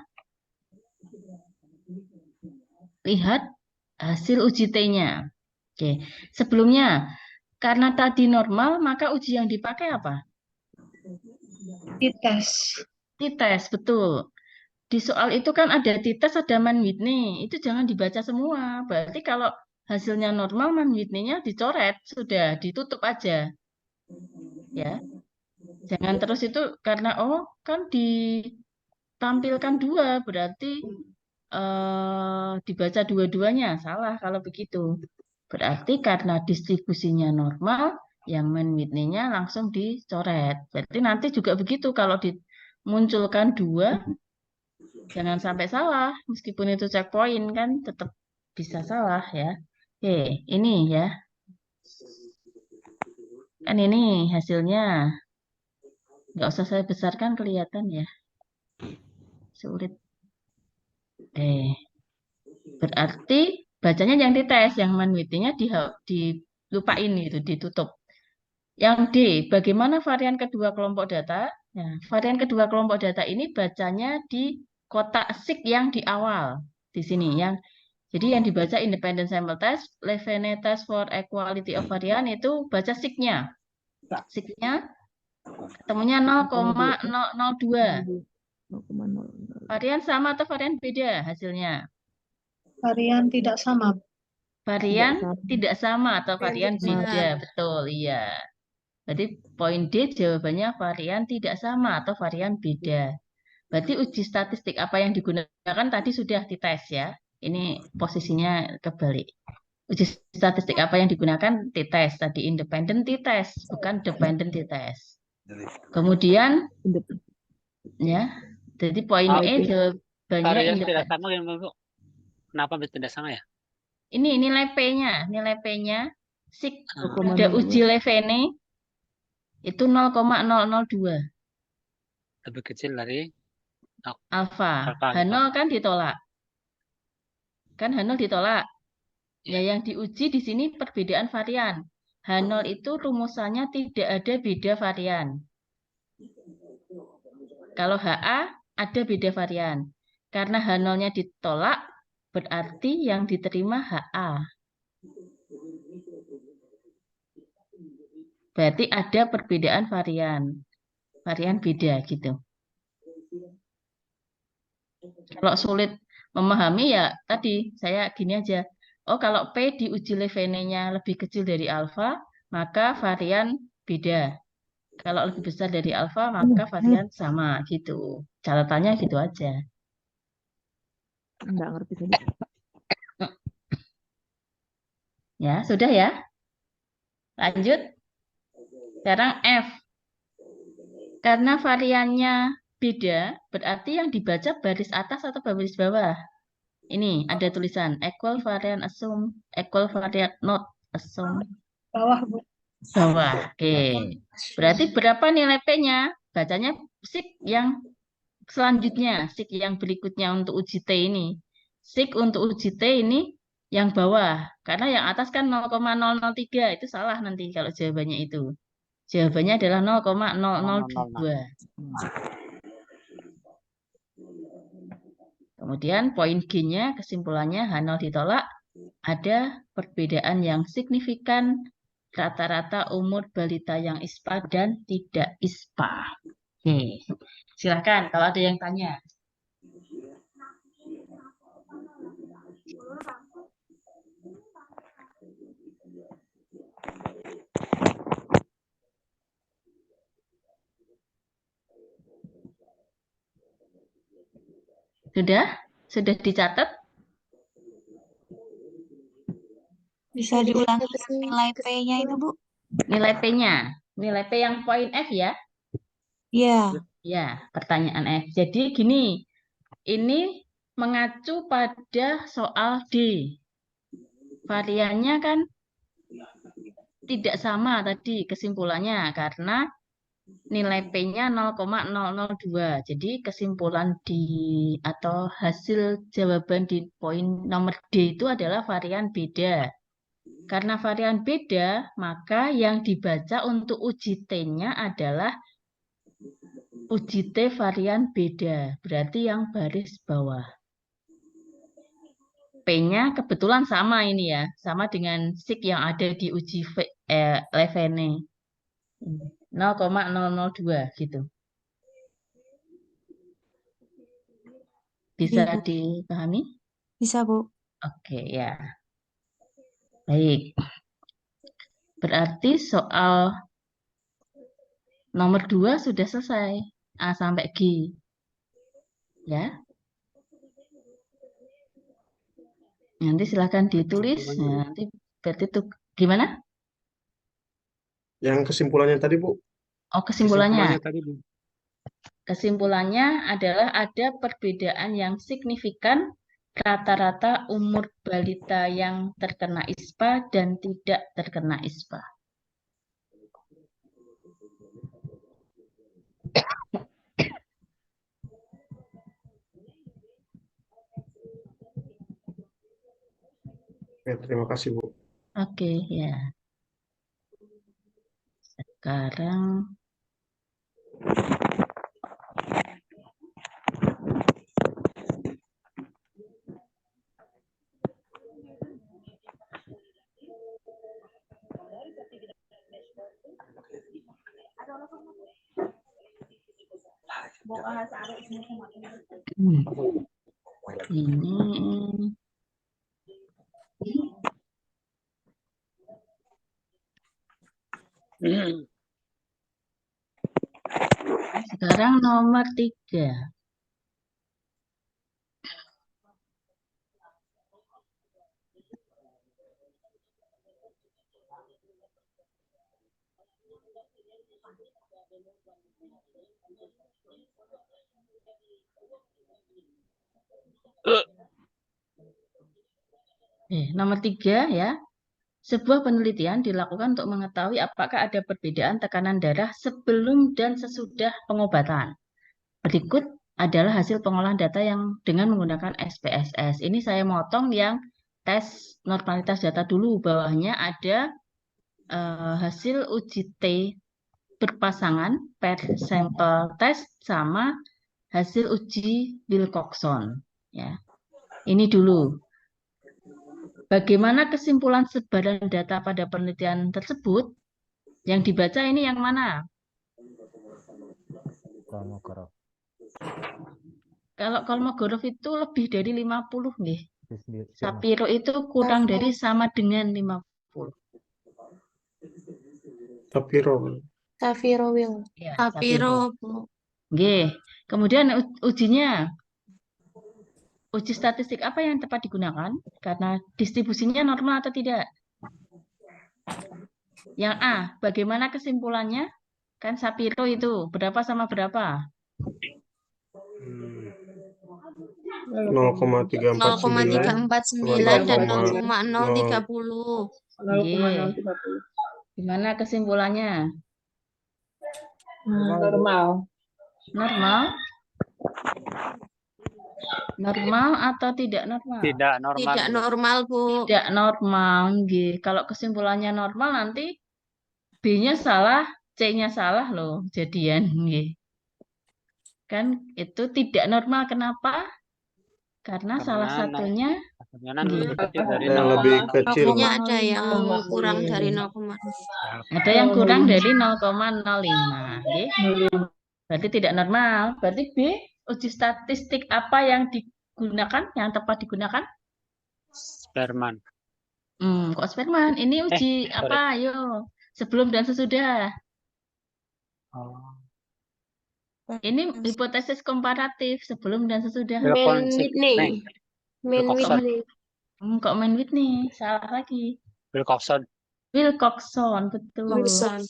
lihat hasil uji T-nya. Oke, sebelumnya, karena tadi normal, maka uji yang dipakai apa? T-test. T-test, betul. Di soal itu kan ada t-test, ada Mann-Whitney. Itu jangan dibaca semua. Berarti kalau hasilnya normal, Mann-Whitney-nya dicoret, sudah ditutup aja. Ya. Jangan terus itu karena kan ditampilkan 2, berarti dibaca dua-duanya. Salah kalau begitu. Berarti karena distribusinya normal, yang Mann-Whitney-nya langsung dicoret. Berarti nanti juga begitu kalau dimunculkan 2, jangan sampai salah, meskipun itu checkpoint kan tetap bisa salah ya. Oke, ini ya. Kan ini hasilnya. Nggak usah saya besarkan, kelihatan ya. Sulit. Berarti bacanya yang dites, yang Mann-Whitney-nya dilupain itu, ditutup. Yang D, bagaimana varian kedua kelompok data? Nah, varian kedua kelompok data ini bacanya di kotak SIG yang di awal. Di sini yang jadi yang dibaca independent sample test, Levene test for equality of varian itu baca SIG-nya. SIG-nya ketemunya 0,002. Varian sama atau varian beda hasilnya? Varian tidak sama. Varian tidak sama atau varian Varian tidak beda. Betul, iya. Berarti poin D jawabannya varian tidak sama atau varian beda. Berarti uji statistik apa yang digunakan tadi sudah dites ya. Ini posisinya kebalik. Uji statistik apa yang digunakan t-test. Tadi independent t-test, bukan dependent t-test. Kemudian, ya, jadi poin E jawabannya Varian tidak independent. sama gimana, Bu? Kenapa tidak sama ya? Ini nilai P-nya, SIG, ada uji Levene, itu 0,002. Lebih kecil dari Alfa. alfa. H0 kan ditolak. Kan H0 ditolak. Ya, yang diuji di sini perbedaan varian. H0 itu rumusannya tidak ada beda varian. Kalau HA ada beda varian. Karena H0-nya ditolak, berarti yang diterima HA. Berarti ada perbedaan varian. Varian beda gitu. Kalau sulit memahami ya tadi saya gini aja. Oh, kalau P diuji Levene-nya lebih kecil dari alfa, maka varian beda. Kalau lebih besar dari alfa, maka varian sama gitu. Catatannya gitu aja. Enggak ngerti tadi. Ya, sudah ya. Lanjut. Sekarang F. Karena variannya beda, berarti yang dibaca baris atas atau baris bawah. Ini ada tulisan equal variant assume, equal variant not assume. bawah, Bu. Bawah. Oke. Berarti berapa nilai P-nya? Bacanya SIG yang selanjutnya, SIG yang berikutnya untuk uji T ini. SIG untuk uji T ini Yang bawah, karena yang atas kan 0,003, itu salah nanti kalau jawabannya itu. Jawabannya adalah 0,0002. Kemudian poin G-nya, kesimpulannya H0 ditolak, ada perbedaan yang signifikan rata-rata umur balita yang ISPA dan tidak ISPA. Oke, silakan kalau ada yang tanya. Sudah? Sudah dicatat? Bisa diulangi nilai P-nya itu, Bu? Nilai P-nya. Nilai P yang poin F ya? Iya. Ya, pertanyaan F. Jadi gini, ini mengacu pada soal D. Variannya kan tidak sama tadi kesimpulannya karena nilai P-nya 0,002. Jadi kesimpulan atau hasil jawaban di poin nomor D itu adalah varian beda. Karena varian beda, maka yang dibaca untuk uji T-nya adalah uji T varian beda. Berarti yang baris bawah. P-nya kebetulan sama ini ya. Sama dengan SIG yang ada di uji Levene. 0,002 gitu. Bisa Iya, Bu. dipahami? Bisa, Bu. Oke, ya. Baik. Berarti soal nomor 2 sudah selesai. A sampai G. Ya. Nanti silakan ditulis. Nah, nanti berarti itu gimana? Yang kesimpulannya tadi, Bu. Oh, kesimpulannya. tadi, Bu. Kesimpulannya adalah ada perbedaan yang signifikan rata-rata umur balita yang terkena ISPA dan tidak terkena ISPA. Ya, terima kasih, Bu. Oke, ya. Sekarang ini sekarang nomor 3. Nomor 3 ya. Sebuah penelitian dilakukan untuk mengetahui apakah ada perbedaan tekanan darah sebelum dan sesudah pengobatan. Berikut adalah hasil pengolahan data yang dengan menggunakan SPSS. Ini saya motong yang tes normalitas data dulu. Bawahnya ada hasil uji T berpasangan per sampel test sama hasil uji Wilcoxon. Ya. Ini dulu. Bagaimana kesimpulan sebaran data pada penelitian tersebut? Yang dibaca ini yang mana? Kolmogorov. Kalau Kolmogorov itu lebih dari 50 nih. Iya. Sapiro itu kurang dari sama dengan 50. Safiro Will. Ya, Sapiro, Bu. Oke. Kemudian ujinya. Uji statistik apa yang tepat digunakan? Karena distribusinya normal atau tidak? Yang A, bagaimana kesimpulannya? Kan Sapiro itu berapa sama berapa? 0,349 0,349 dan 0,030. Oke. Gimana kesimpulannya? Normal. Normal? Normal atau tidak normal? Tidak normal. Tidak Bu. normal, Bu. Tidak normal, nggih. Kalau kesimpulannya normal nanti B-nya salah, C-nya salah loh, jadian nggih. Kan itu tidak normal. Kenapa? Karena salah Karena satunya hasilnya kan nggih. lebih kecil dari Yang lebih 0,0. kecil. Artinya ada yang kurang Nggih. dari 0,0. Ada yang kurang dari 0,05, nggih. Berarti tidak normal. Berarti B, uji statistik apa yang digunakan, yang tepat digunakan? Sperman. Kok Sperman? Ini uji sorry. apa? Ayo, sebelum dan sesudah. Oh. Ini hipotesis komparatif sebelum dan sesudah. Wilson. Whitney. Wilcoxon. Kok main Whitney? Salah lagi. Wilcoxon. Wilcoxon, betul. Wilson.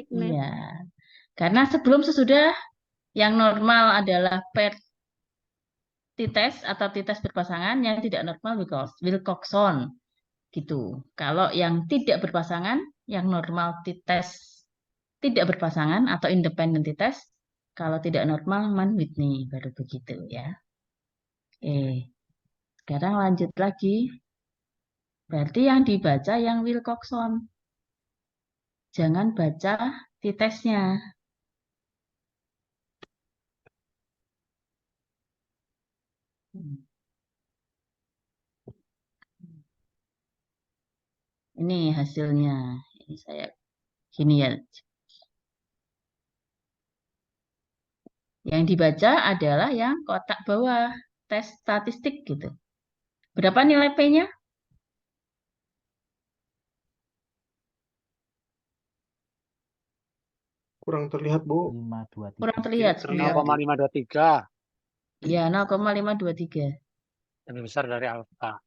Iya. Karena sebelum sesudah yang normal adalah per tites atau tites berpasangan, yang tidak normal Wilcoxon. Gitu. Kalau yang tidak berpasangan, yang normal tites tidak berpasangan atau independen tites, kalau tidak normal Mann Whitney, baru begitu ya. Sekarang lanjut lagi. Berarti yang dibaca yang Wilcoxon. Jangan baca titesnya. Ini hasilnya. Ini saya gini ya. Yang dibaca adalah yang kotak bawah, tes statistik gitu. Berapa nilai P-nya? Kurang terlihat, Bu. 523. Kurang terlihat. Terlihat. 0,523. Ya, 0,523. Lebih besar dari alfa.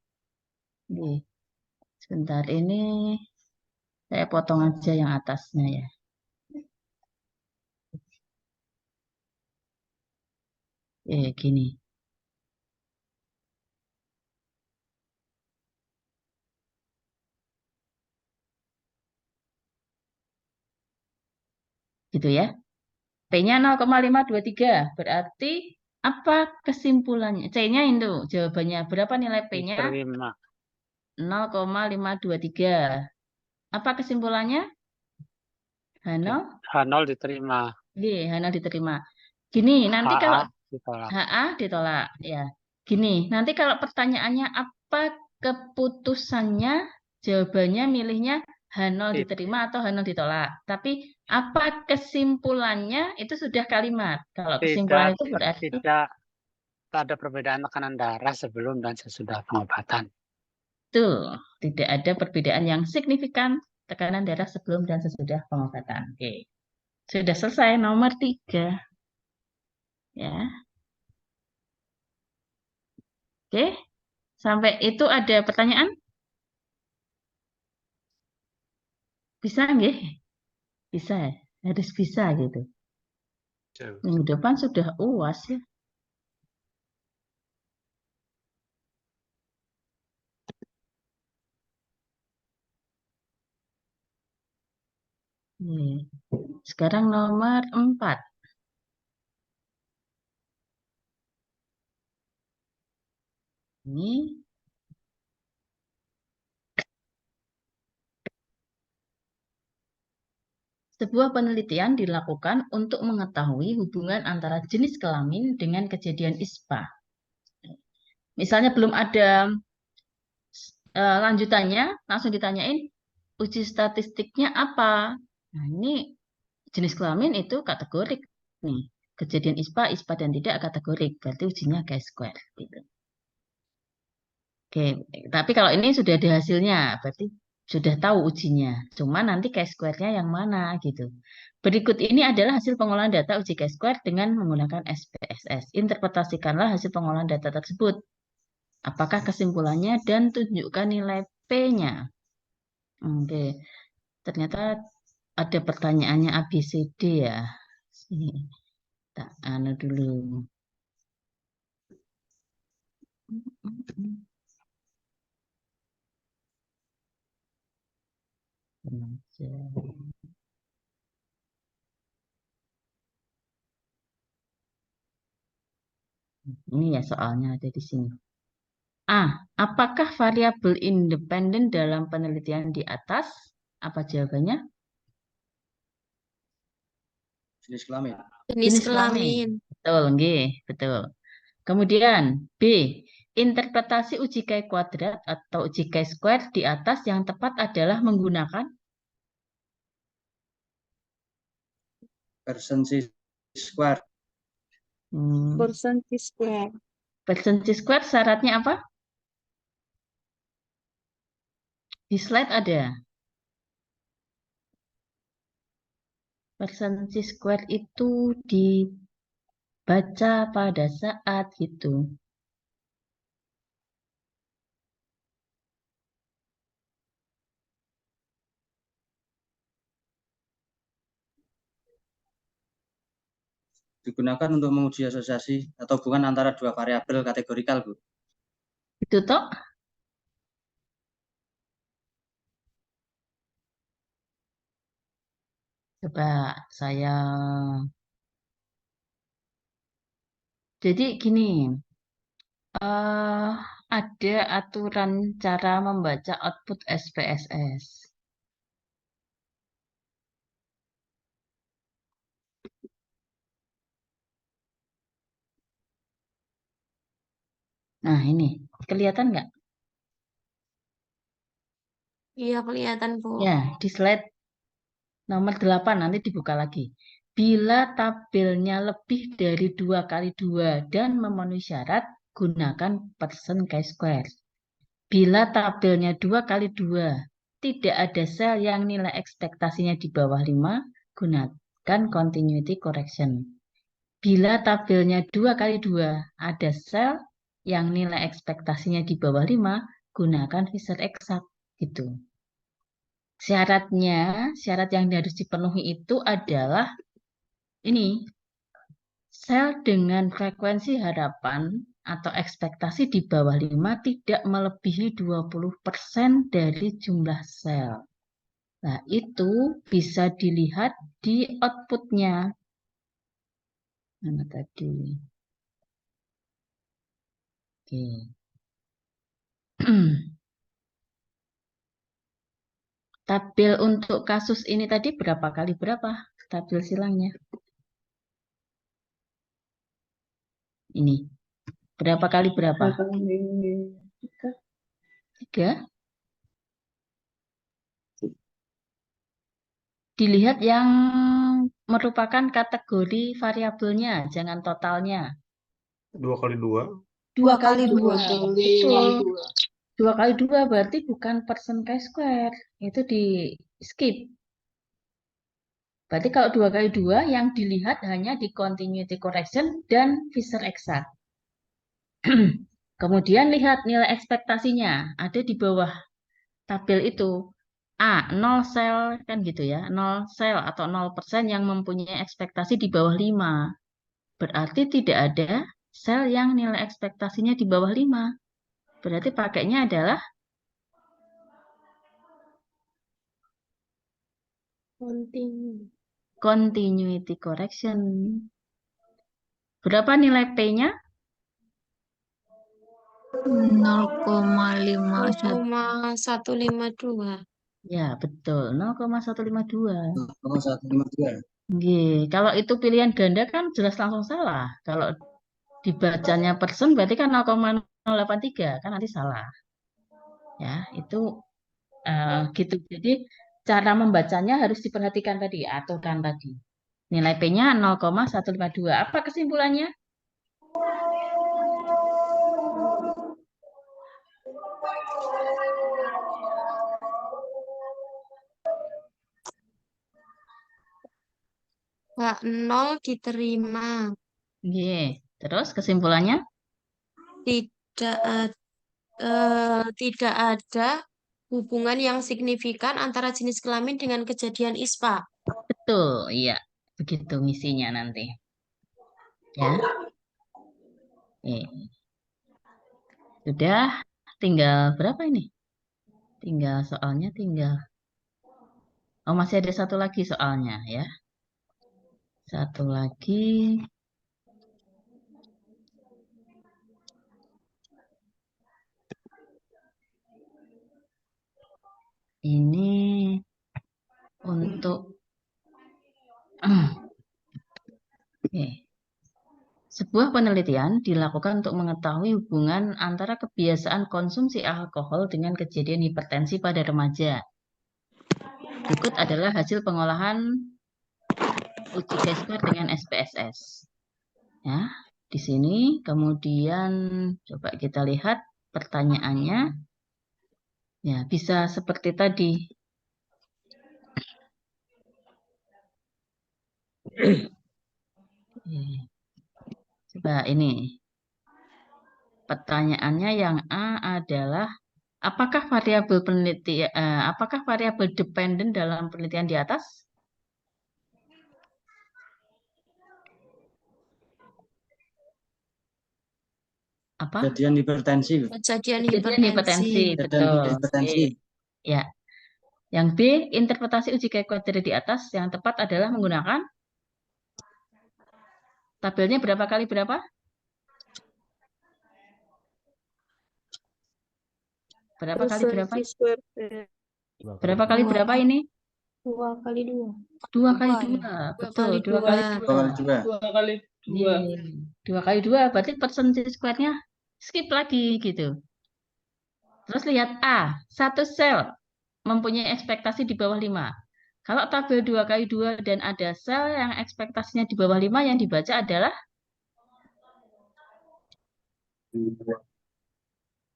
Nih, sebentar ini saya potong aja yang atasnya ya. Gini. Gitu ya. P-nya 0,523. Berarti apa kesimpulannya? C-nya itu jawabannya. Berapa nilai P-nya? Diterima. 0,523. Apa kesimpulannya? H0? H0 diterima. H0 diterima. Gini, nanti kalau ditolak. HA ditolak. Ya. Gini, nanti kalau pertanyaannya apa keputusannya, jawabannya milihnya H0 diterima atau H0 ditolak. Tapi apa kesimpulannya itu sudah kalimat. Kalau kesimpulan itu berarti tidak ada perbedaan tekanan darah sebelum dan sesudah pengobatan. Betul, tidak ada perbedaan yang signifikan tekanan darah sebelum dan sesudah pengobatan. Oke. Sudah selesai nomor 3. Ya. Oke. Sampai itu ada pertanyaan? Bisa nggih? Bisa, harus bisa gitu. Minggu depan sudah UAS ya. Sekarang nomor 4. Ini sebuah penelitian dilakukan untuk mengetahui hubungan antara jenis kelamin dengan kejadian ISPA. Misalnya belum ada lanjutannya, langsung ditanyain uji statistiknya apa. Nah, ini jenis kelamin itu kategorik nih. Kejadian ISPA, ISPA dan tidak kategorik. Berarti ujinya chi-square gitu. Oke, tapi kalau ini sudah ada hasilnya, berarti sudah tahu ujinya. Cuma nanti chi-square-nya yang mana gitu. Berikut ini adalah hasil pengolahan data uji chi-square dengan menggunakan SPSS. Interpretasikanlah hasil pengolahan data tersebut. Apakah kesimpulannya dan tunjukkan nilai P-nya. Oke, ternyata ada pertanyaannya ABCD ya. Sini, tak anu dulu. Ini ya soalnya ada di sini. A. Apakah variabel independen dalam penelitian di atas? Apa jawabannya? Jenis kelamin. Jenis kelamin. Betul, nggih, betul. Kemudian B. Interpretasi uji Chi kuadrat atau uji Chi square di atas yang tepat adalah menggunakan Percentage square. Percentage square. Percentage square syaratnya apa? Di slide ada. Percentage square itu dibaca pada saat gitu. Digunakan untuk menguji asosiasi atau hubungan antara dua variabel kategorikal, Bu. Itu toh? Coba saya. Jadi gini, ada aturan cara membaca output SPSS. Nah ini, kelihatan nggak? Iya, kelihatan, Bu. Ya, di slide nomor 8 nanti dibuka lagi. Bila tabelnya lebih dari 2 kali 2 dan memenuhi syarat, gunakan persen chi-square. Bila tabelnya 2 kali 2, tidak ada sel yang nilai ekspektasinya di bawah 5, gunakan continuity correction. Bila tabelnya 2 kali 2, ada sel yang nilai ekspektasinya di bawah 5, gunakan Fisher exact. Gitu. Syarat yang harus dipenuhi itu adalah ini, sel dengan frekuensi harapan atau ekspektasi di bawah 5 tidak melebihi 20% dari jumlah sel. Nah, itu bisa dilihat di outputnya. Mana tadi? Oke. Tabel untuk kasus ini tadi berapa kali berapa? Tabel silangnya. Ini. Berapa kali berapa? 3. Dilihat yang merupakan kategori variabelnya, jangan totalnya. 2 kali 2. 2 kali 2. Betul. 2. 2 kali 2 berarti bukan persen chi-square. Itu di skip. Berarti kalau 2 kali 2 yang dilihat hanya di continuity correction dan Fisher exact. Kemudian lihat nilai ekspektasinya. Ada di bawah tabel itu. A, 0 sel kan gitu ya. 0 sel atau 0% yang mempunyai ekspektasi di bawah 5. Berarti tidak ada sel yang nilai ekspektasinya di bawah 5. Berarti pakainya adalah continuity correction. Berapa nilai P-nya? 0,51. 0,152. Ya, betul. 0,152. 0,152. Nggih, kalau itu pilihan ganda kan jelas langsung salah. Kalau dibacanya persen berarti kan 0,083 kan nanti salah. Ya, itu gitu. Jadi cara membacanya harus diperhatikan tadi, aturan tadi. Nilai P-nya 0,152. Apa kesimpulannya? Pak 0 diterima. Nggih. Terus kesimpulannya? Tidak ada hubungan yang signifikan antara jenis kelamin dengan kejadian ISPA. Betul, iya. Begitu misinya nanti. Ya. Sudah, tinggal berapa ini? Tinggal soalnya tinggal. Oh, masih ada satu lagi soalnya ya. Satu lagi. Ini untuk oke. Sebuah penelitian dilakukan untuk mengetahui hubungan antara kebiasaan konsumsi alkohol dengan kejadian hipertensi pada remaja. Berikut adalah hasil pengolahan uji G-square dengan SPSS. Ya, di sini kemudian coba kita lihat pertanyaannya. Ya, bisa seperti tadi. Coba ini. Pertanyaannya yang A adalah apakah variabel dependen dalam penelitian di atas? Apa? Kejadian hipertensi. Bu. Kejadian Kejadian hipertensi, hipertensi. betul. Hipertensi. Oke. Ya. Yang B, interpretasi uji G-square di atas yang tepat adalah menggunakan tabelnya berapa kali berapa? Berapa kali berapa? Berapa kali berapa ini? 2 kali 2. 2 kali 2. Betul, 2 kali 2. 2 kali 2. 2 kali 2 berarti percentage square-nya skip lagi gitu. Terus lihat A, satu sel mempunyai ekspektasi di bawah 5. Kalau tabel 2 kali 2 dan ada sel yang ekspektasinya di bawah 5 yang dibaca adalah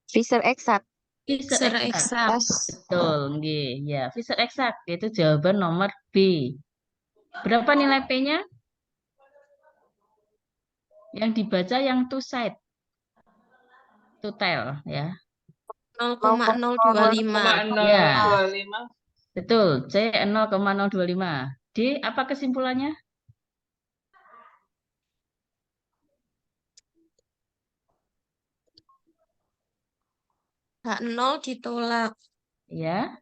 Fisher exact. Fisher Secara exact. eksak. Betul, nggih. Ya, Fisher exact itu jawaban nomor B. Berapa nilai P-nya? Yang dibaca yang two side. Two tail ya. 0,025. Ya. Betul, C 0,025. D apa kesimpulannya? H0 ditolak. Ya.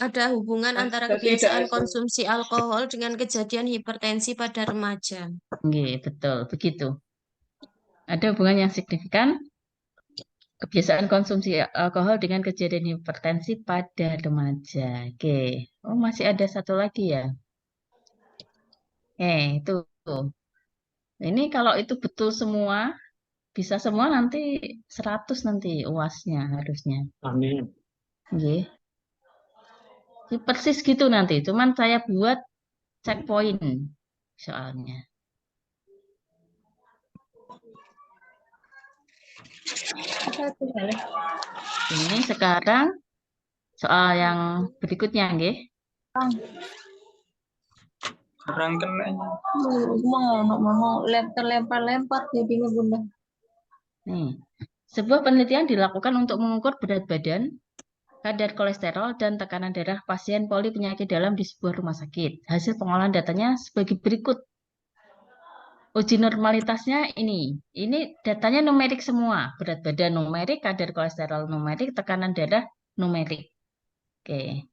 Ada hubungan antara kebiasaan konsumsi alkohol dengan kejadian hipertensi pada remaja. Nggih, betul, begitu. Ada hubungan yang signifikan kebiasaan konsumsi alkohol dengan kejadian hipertensi pada remaja. Oke. Oh, masih ada satu lagi ya. Itu. Ini kalau itu betul semua, bisa semua nanti 100 nanti UAS-nya harusnya. Amin. Nggih. Persis gitu nanti, cuman saya buat checkpoint soalnya. Ini sekarang soal yang berikutnya, nggih. Mau lempar-lempar jadi ngebunda. Nih, sebuah penelitian dilakukan untuk mengukur berat badan, kadar kolesterol, dan tekanan darah pasien poli penyakit dalam di sebuah rumah sakit. Hasil pengolahan datanya sebagai berikut. Uji normalitasnya ini. Ini datanya numerik semua. Berat badan numerik, kadar kolesterol numerik, tekanan darah numerik. Oke.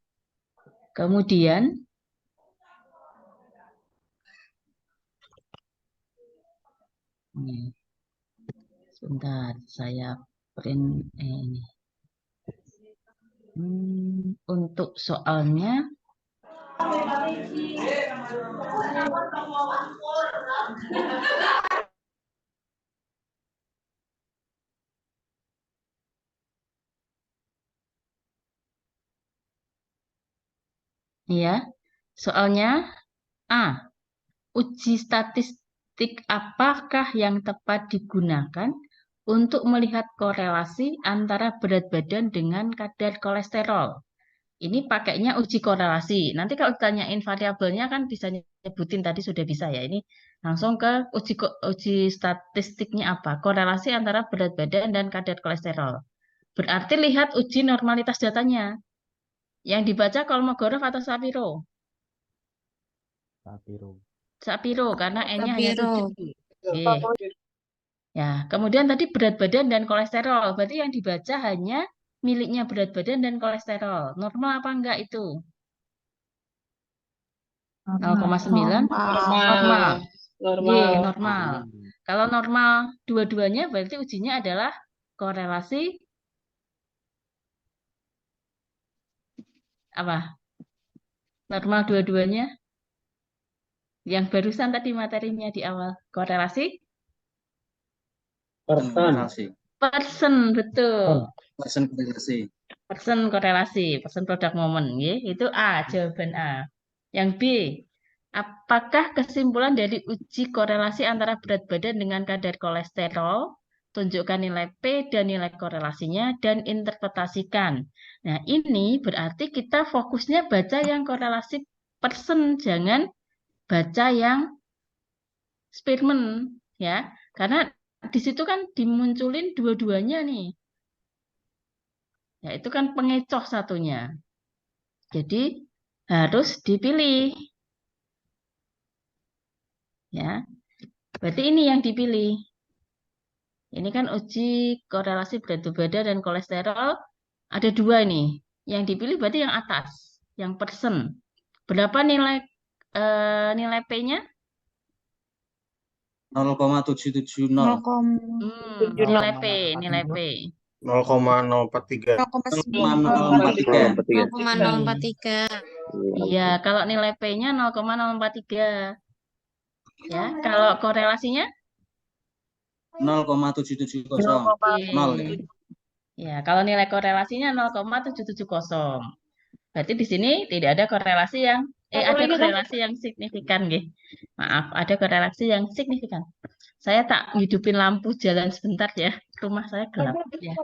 Kemudian sebentar, saya print ini. Untuk soalnya ya, soalnya A. Uji statistik apakah yang tepat digunakan untuk melihat korelasi antara berat badan dengan kadar kolesterol? Ini pakainya uji korelasi. Nanti kalau ditanyain variabelnya kan bisa nyebutin tadi sudah bisa ya. Ini langsung ke uji statistiknya apa? Korelasi antara berat badan dan kadar kolesterol. Berarti lihat uji normalitas datanya. Yang dibaca Kolmogorov atau Shapiro? Shapiro karena N-nya hanya 7. Oke. Ya, kemudian tadi berat badan dan kolesterol. Berarti yang dibaca hanya miliknya berat badan dan kolesterol. Normal apa enggak itu? 0,9? Normal. Normal. Kalau normal dua-duanya berarti ujinya adalah korelasi Apa? Normal dua-duanya? Yang barusan tadi materinya di awal. Korelasi? Korelasi. Person, betul. Persen korelasi. Person korelasi, person product moment. Ya. Itu A, jawaban A. Yang B, apakah kesimpulan dari uji korelasi antara berat badan dengan kadar kolesterol? Tunjukkan nilai P dan nilai korelasinya dan interpretasikan. Nah, ini berarti kita fokusnya baca yang korelasi person, jangan baca yang Spearman, ya. Karena di situ kan dimunculin dua-duanya nih. Ya, itu kan pengecoh satunya. Jadi harus dipilih. Ya. Berarti ini yang dipilih. Ini kan uji korelasi berat badan dan kolesterol. Ada dua nih. Yang dipilih berarti yang atas, yang persen. Berapa nilai nilai P-nya? 0,770. Nilai P, nilai P. 0,043. 0,043. 0,043. Iya, kalau nilai P-nya 0,043. Ya, kalau korelasinya 0,770. Nol ya. Ya, kalau nilai korelasinya 0,770. Berarti di sini tidak ada korelasi yang ada korelasi yang signifikan, nggih. Maaf, ada korelasi yang signifikan. Saya tak hidupin lampu jalan sebentar ya. Rumah saya gelap ya.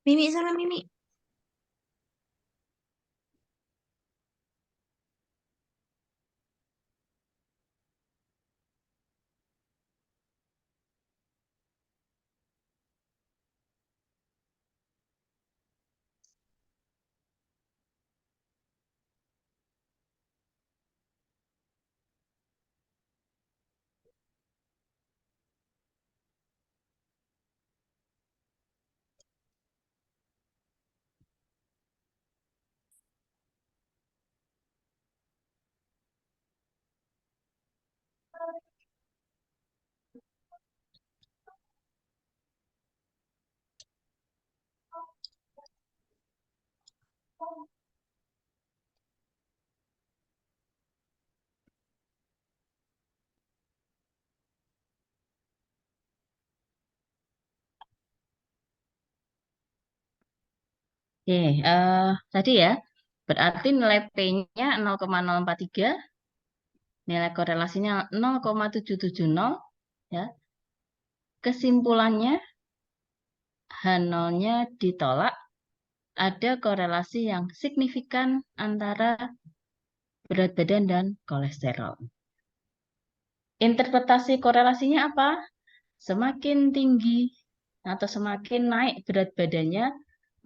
Mimi sana Mimi. Oke, tadi ya. Berarti nilai P-nya 0,043, nilai korelasinya 0,770 ya. Kesimpulannya H0-nya ditolak, ada korelasi yang signifikan antara berat badan dan kolesterol. Interpretasi korelasinya apa? Semakin tinggi atau semakin naik berat badannya,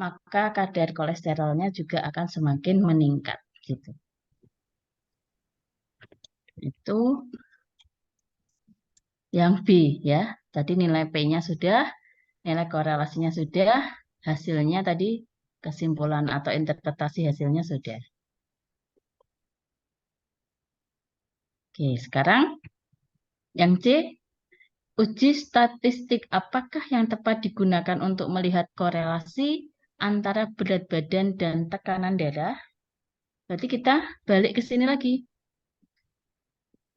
maka kadar kolesterolnya juga akan semakin meningkat. Gitu. Itu yang B ya. Tadi nilai P-nya sudah, nilai korelasinya sudah, hasilnya tadi kesimpulan atau interpretasi hasilnya sudah. Oke, sekarang yang C, uji statistik apakah yang tepat digunakan untuk melihat korelasi antara berat badan dan tekanan darah? Berarti kita balik ke sini lagi.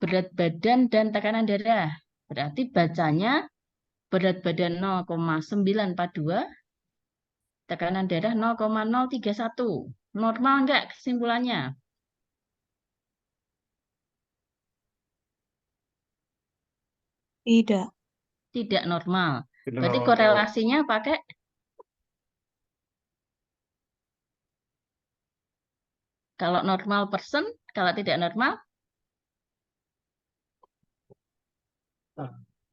Berat badan dan tekanan darah. Berarti bacanya berat badan 0,942, tekanan darah 0,031. Normal enggak kesimpulannya? Tidak. Tidak normal. Tidak Berarti normal. korelasinya pakai kalau normal person, kalau tidak normal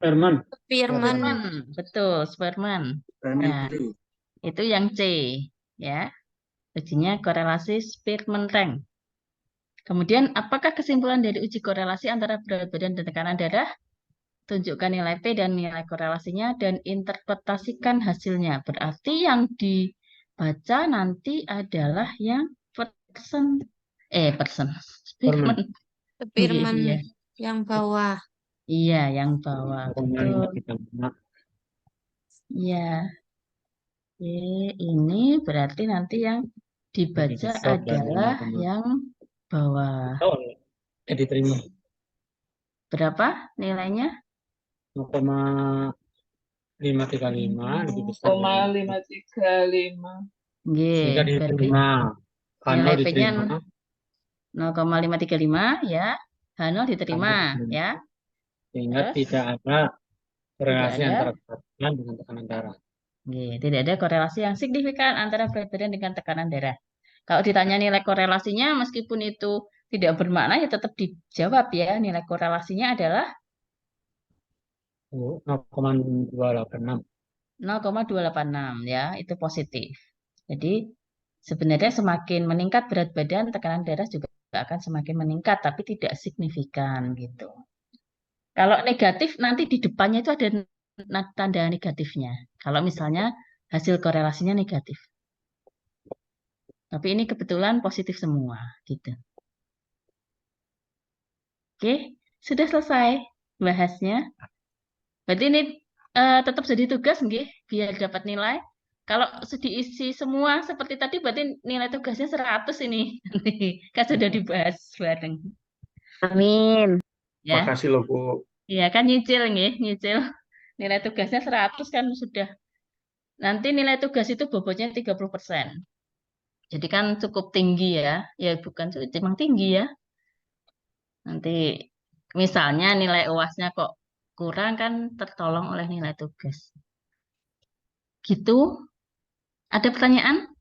Herman. Spearman. Spearman. Betul, Spearman. Permen Nah, biru. itu yang C. ya. Ujinya korelasi Spearman rank. Kemudian, apakah kesimpulan dari uji korelasi antara berat badan dan tekanan darah? Tunjukkan nilai P dan nilai korelasinya dan interpretasikan hasilnya. Berarti yang dibaca nanti adalah yang Spearman. Spearman Iya, yang bawah. iya, yang bawah. Betul. 0,535. Iya. Oke, ini berarti nanti yang dibaca Stop dan adalah 0,5. yang bawah. Oh, diterima. Berapa nilainya? 0,535 lebih besar dari 0,535. Nggih, sehingga berarti diterima. H0 nilai P-nya diterima. 0,535 ya. H0 diterima ya. Sehingga Terus tidak ada korelasi ada. antara berat badan dengan tekanan darah. Nggih, tidak ada korelasi yang signifikan antara berat badan dengan tekanan darah. Kalau ditanya nilai korelasinya, meskipun itu tidak bermakna, ya tetap dijawab ya. Nilai korelasinya adalah 0,286. 0,286 ya, itu positif. Jadi sebenarnya semakin meningkat berat badan, tekanan darah juga akan semakin meningkat, tapi tidak signifikan gitu. Kalau negatif nanti di depannya itu ada tanda negatifnya. Kalau misalnya hasil korelasinya negatif. Tapi ini kebetulan positif semua gitu. Oke, sudah selesai bahasnya. Berarti ini tetap jadi tugas nggih biar dapat nilai. Kalau diisi semua seperti tadi berarti nilai tugasnya 100 ini. Kan sudah dibahas bareng. Amin. Ya. Makasih loh Bu. Iya kan nyicil nggih, nyicil. Nilai tugasnya 100 kan sudah. Nanti nilai tugas itu bobotnya 30%. Jadi kan cukup tinggi ya. Ya bukan memang tinggi ya. Nanti misalnya nilai UASnya kok kurang kan tertolong oleh nilai tugas. Gitu. Ada pertanyaan?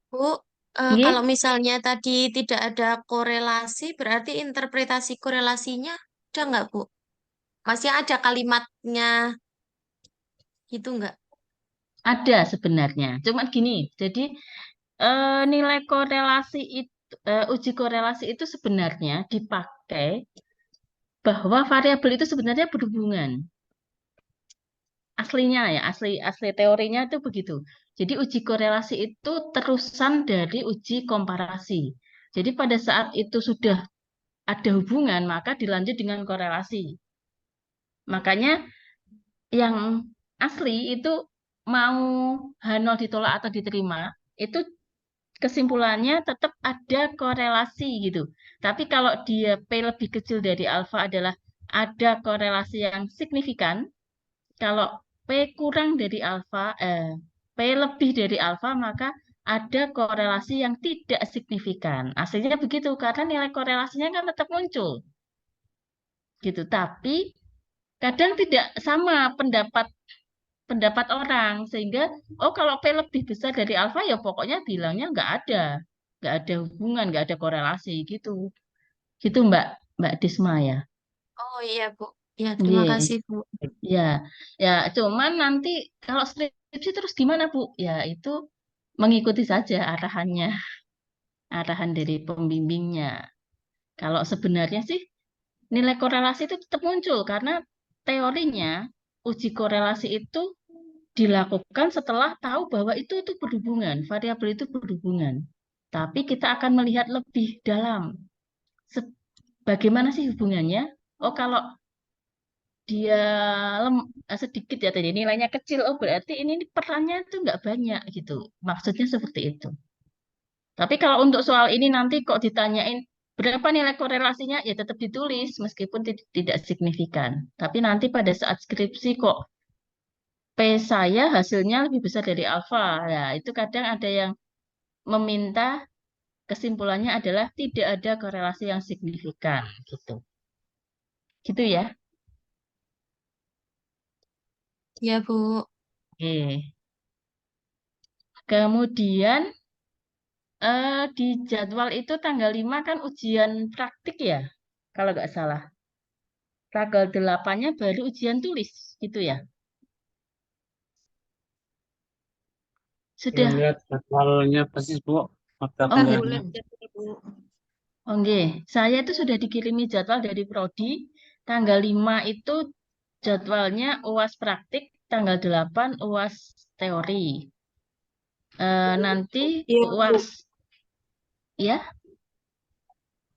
Bu, Nggih? kalau misalnya tadi tidak ada korelasi, berarti interpretasi korelasinya ada nggak, Bu? Masih ada kalimatnya gitu nggak? Ada sebenarnya. Cuma gini, jadi nilai korelasi itu, uji korelasi itu sebenarnya dipakai bahwa variabel itu sebenarnya berhubungan. Aslinya ya, asli teorinya itu begitu. Jadi uji korelasi itu terusan dari uji komparasi. Jadi pada saat itu sudah ada hubungan, maka dilanjut dengan korelasi. Makanya yang asli itu mau H0 ditolak atau diterima, itu kesimpulannya tetap ada korelasi gitu. Tapi kalau dia P lebih kecil dari alfa adalah ada korelasi yang signifikan. Kalau P kurang dari alfa, P lebih dari alfa, maka ada korelasi yang tidak signifikan. Aslinya begitu, karena nilai korelasinya kan tetap muncul. Gitu. Tapi kadang tidak sama pendapat orang, sehingga kalau P lebih besar dari alfa ya pokoknya bilangnya nggak ada hubungan, nggak ada korelasi gitu. Gitu Mbak Disma ya. Oh iya, Bu. Ya, terima Iya. kasih, Bu. Ya, ya, cuman nanti kalau skripsi terus gimana, Bu? Ya, itu mengikuti saja arahannya, arahan dari pembimbingnya. Kalau sebenarnya sih nilai korelasi itu tetap muncul karena teorinya uji korelasi itu dilakukan setelah tahu bahwa itu berhubungan, variabel itu berhubungan. Tapi kita akan melihat lebih dalam. Bagaimana sih hubungannya? Oh, kalau dia sedikit ya tadi nilainya kecil, oh berarti ini perannya itu nggak banyak gitu. Maksudnya seperti itu. Tapi kalau untuk soal ini nanti kok ditanyain berapa nilai korelasinya, ya tetap ditulis meskipun tidak signifikan. Tapi nanti pada saat skripsi kok P saya hasilnya lebih besar dari alfa. Ya, itu kadang ada yang meminta kesimpulannya adalah tidak ada korelasi yang signifikan gitu. Gitu ya. Ya, Bu. Oke. Kemudian di jadwal itu tanggal 5 kan ujian praktik ya, kalau nggak salah. Tanggal 8-nya baru ujian tulis, gitu ya. Sudah. lihat jadwalnya persis, Bu. Mata Oh, Kita nggih. kuliahnya. bulat jadi Bu. Oh, nggih. Saya itu sudah dikirimi jadwal dari Prodi. Tanggal 5 itu jadwalnya UAS praktik, tanggal 8 UAS teori. Nanti Iya Bu. UAS, ya,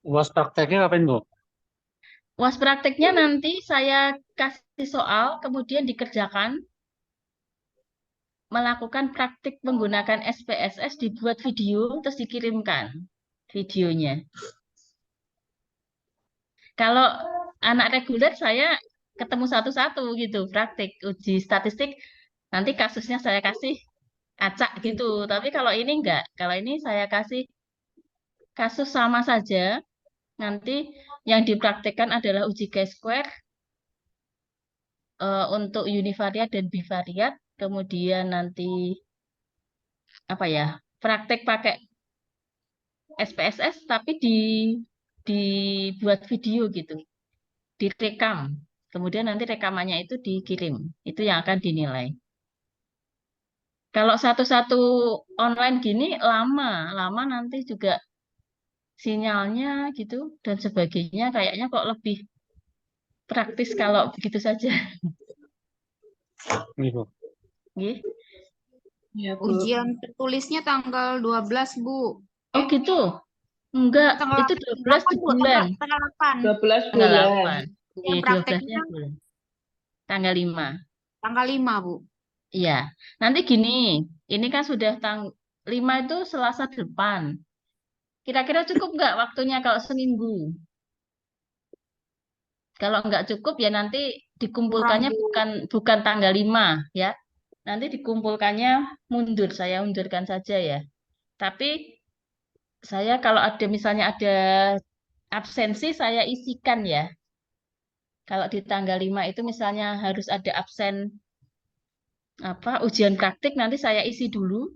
UAS prakteknya kapan, Bu? UAS praktiknya nanti saya kasih soal, kemudian dikerjakan, melakukan praktik menggunakan SPSS, dibuat video, terus dikirimkan videonya. Kalau anak reguler saya ketemu satu-satu gitu, praktik uji statistik, nanti kasusnya saya kasih acak gitu. Tapi kalau ini enggak, kalau ini saya kasih kasus sama saja. Nanti yang dipraktikkan adalah uji chi-square untuk univariat dan bivariat. Kemudian nanti apa ya? Praktek pakai SPSS tapi dibuat video gitu, direkam. Kemudian nanti rekamannya itu dikirim. Itu yang akan dinilai. Kalau satu-satu online gini lama nanti juga sinyalnya gitu dan sebagainya kayaknya kok lebih praktis kalau begitu saja. Ini, Bu. Nggih. Ya, Bu. Ujian tertulisnya tanggal 12 Bu. Oh gitu. Enggak, Tanggal itu 12 8 di Bu, bulan. tanggal 8. 12 Tanggal bulan. 8. Yang Iya, prakteknya 12-nya bulan. Tanggal 5. tanggal 5 Bu. Iya. Nanti gini, ini kan sudah 5 itu Selasa depan. Kira-kira cukup nggak waktunya kalau seminggu? Kalau nggak cukup ya nanti dikumpulkannya bukan tanggal 5 ya. Nanti dikumpulkannya mundur, saya undurkan saja ya. Tapi saya kalau ada misalnya ada absensi saya isikan ya. Kalau di tanggal 5 itu misalnya harus ada absen ujian praktik nanti saya isi dulu.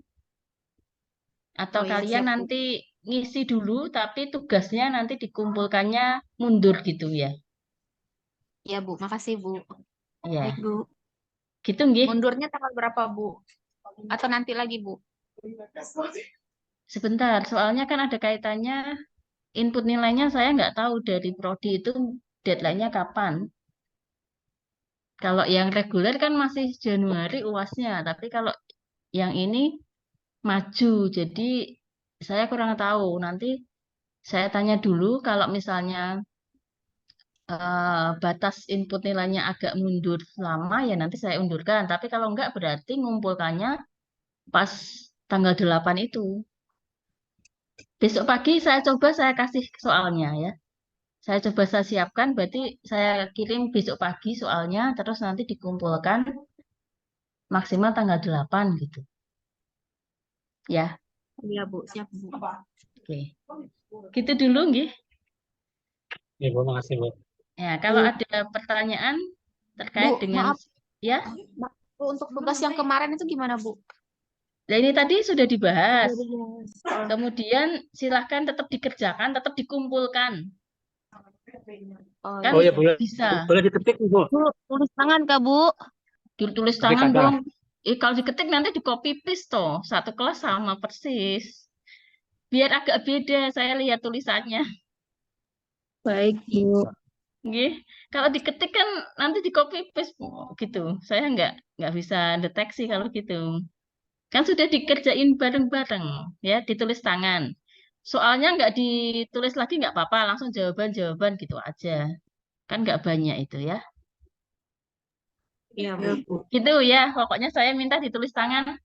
Atau Oh iya, kalian siap, Bu. nanti ngisi dulu tapi tugasnya nanti dikumpulkannya mundur gitu ya. Iya Bu, makasih Bu. Ya, Baik Bu. gitu nggih. Mundurnya tanggal berapa Bu? Atau nanti lagi Bu? Sebentar, soalnya kan ada kaitannya input nilainya saya nggak tahu dari prodi itu deadline-nya kapan. Kalau yang reguler kan masih Januari UASnya, tapi kalau yang ini maju, jadi saya kurang tahu. Nanti saya tanya dulu kalau misalnya batas input nilainya agak mundur lama ya nanti saya undurkan. Tapi kalau enggak berarti ngumpulkannya pas tanggal 8 itu. Besok pagi saya coba saya kasih soalnya ya. Saya coba saya siapkan, berarti saya kirim besok pagi soalnya, terus nanti dikumpulkan maksimal tanggal 8 gitu. Ya, Iya Bu, siap Bu. oke. Gitu dulu nggih. Ya, Bu, makasih, Bu. Ya, kalau Bu. ada pertanyaan terkait Bu, dengan maaf. ya. Bu, untuk tugas yang kemarin itu gimana Bu? Nah, ini tadi sudah dibahas. Sudah dibahas. Kemudian silahkan tetap dikerjakan, tetap dikumpulkan. Oh, Kan Oh ya, boleh. bisa. Boleh diketik, Bu. Bu, tulis tangan Kak Bu? Ditulis Ketik tangan ada. dong. Kalau diketik nanti di copy paste toh. Satu kelas sama persis. Biar agak beda saya lihat tulisannya. Baik Bu. Nggih. Kalau diketik kan nanti di copy paste gitu. Saya nggak bisa deteksi kalau gitu. Kan sudah dikerjain bareng-bareng ya, ditulis tangan. Soalnya nggak ditulis lagi nggak apa-apa, langsung jawaban-jawaban gitu aja. Kan nggak banyak itu ya. Iya Bu. Gitu ya, pokoknya saya minta ditulis tangan,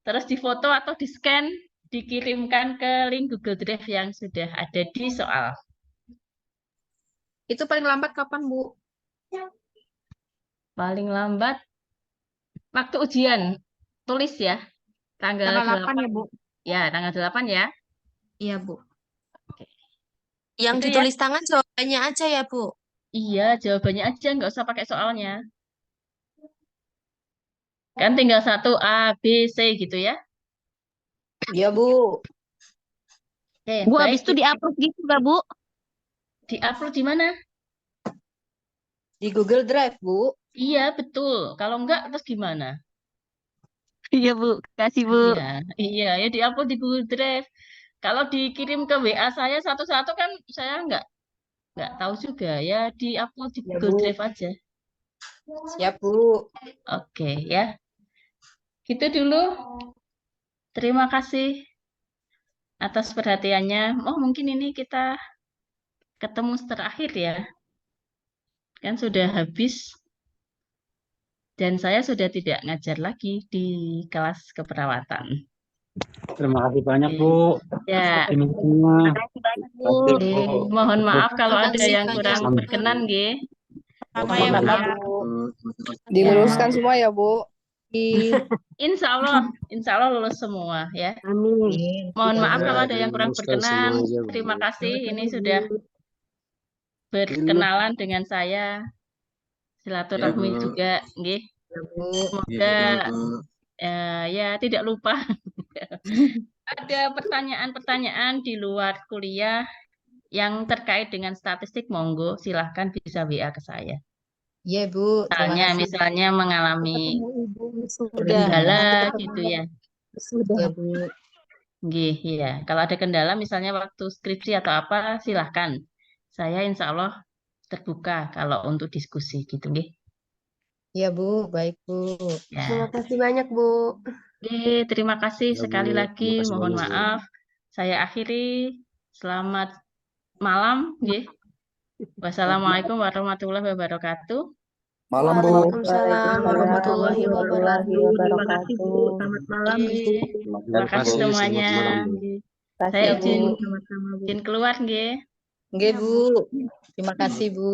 terus difoto atau di-scan, dikirimkan ke link Google Drive yang sudah ada di soal. Itu paling lambat kapan Bu? Paling lambat waktu ujian, tulis ya, tanggal Tanggal 8 8. ya Bu? Ya, tanggal 8 ya. Iya Bu. Yang Itu ya. ditulis tangan jawabannya aja ya, Bu. Iya, jawabannya aja, nggak usah pakai soalnya. Kan tinggal 1 A, B, C gitu ya. Iya Bu. Oke, Bu, baik. habis itu di-upload gitu nggak Bu? Di-upload di mana? Di Google Drive Bu. Iya, betul. Kalau enggak, terus gimana? Iya, Bu. Kasih, Bu. Iya, iya, ya diupload di Google Drive. Kalau dikirim ke WA saya satu-satu kan saya nggak tahu juga ya, diupload di Ya, Google Bu. Drive aja. Siap, Bu. Oke ya, gitu dulu. Terima kasih atas perhatiannya. Oh, mungkin ini kita ketemu terakhir ya. Kan sudah habis dan saya sudah tidak ngajar lagi di kelas keperawatan. Terima kasih banyak, Oke. Bu. Ya, Ini semua. Kasih banyak, Bu. oke. Mohon maaf kalau Terima ada kasih yang banyak, kurang Bu. berkenan, nggih. Sama ya, Bu. Sama-sama, Ya. Bu. Ya. Diluruskan semua ya, Bu. Insya Allah lulus semua ya. Amin. Mohon Ya, maaf Bu. kalau ada yang kurang berkenan. Terima kasih. Ini sudah berkenalan dengan saya. Silaturahmi Bu. juga, nggih. Ya, Bu. Semoga Bu. ya tidak lupa. Ada pertanyaan-pertanyaan di luar kuliah yang terkait dengan statistik, monggo silahkan bisa WA ke saya. Iya, Bu. Terima kasih. Misalnya mengalami Ibu sudah. kendala gitu ya. Sudah. Ya, Bu. Nggih, ya. Kalau ada kendala misalnya waktu skripsi atau apa, silahkan. Saya insya Allah terbuka kalau untuk diskusi gitu, nggih. Iya, Bu. Baik, Bu. Ya. Terima kasih banyak, Bu. Oke, terima kasih Ya, sekali Bu. lagi. Terima kasih Mohon banyak, Bu. maaf. Saya akhiri. Selamat malam, nggih. Wassalamualaikum warahmatullahi wabarakatuh. Malam, Bu. Waalaikumsalam warahmatullahi wabarakatuh. Terima kasih, Bu. Selamat malam, Oke, Bu. terima kasih semuanya. Selamat malam, Bu. Nggih. Kasih, Saya Bu. izin Sama-sama, Bu. izin keluar, nggih. Oke, Bu. Terima kasih, Bu.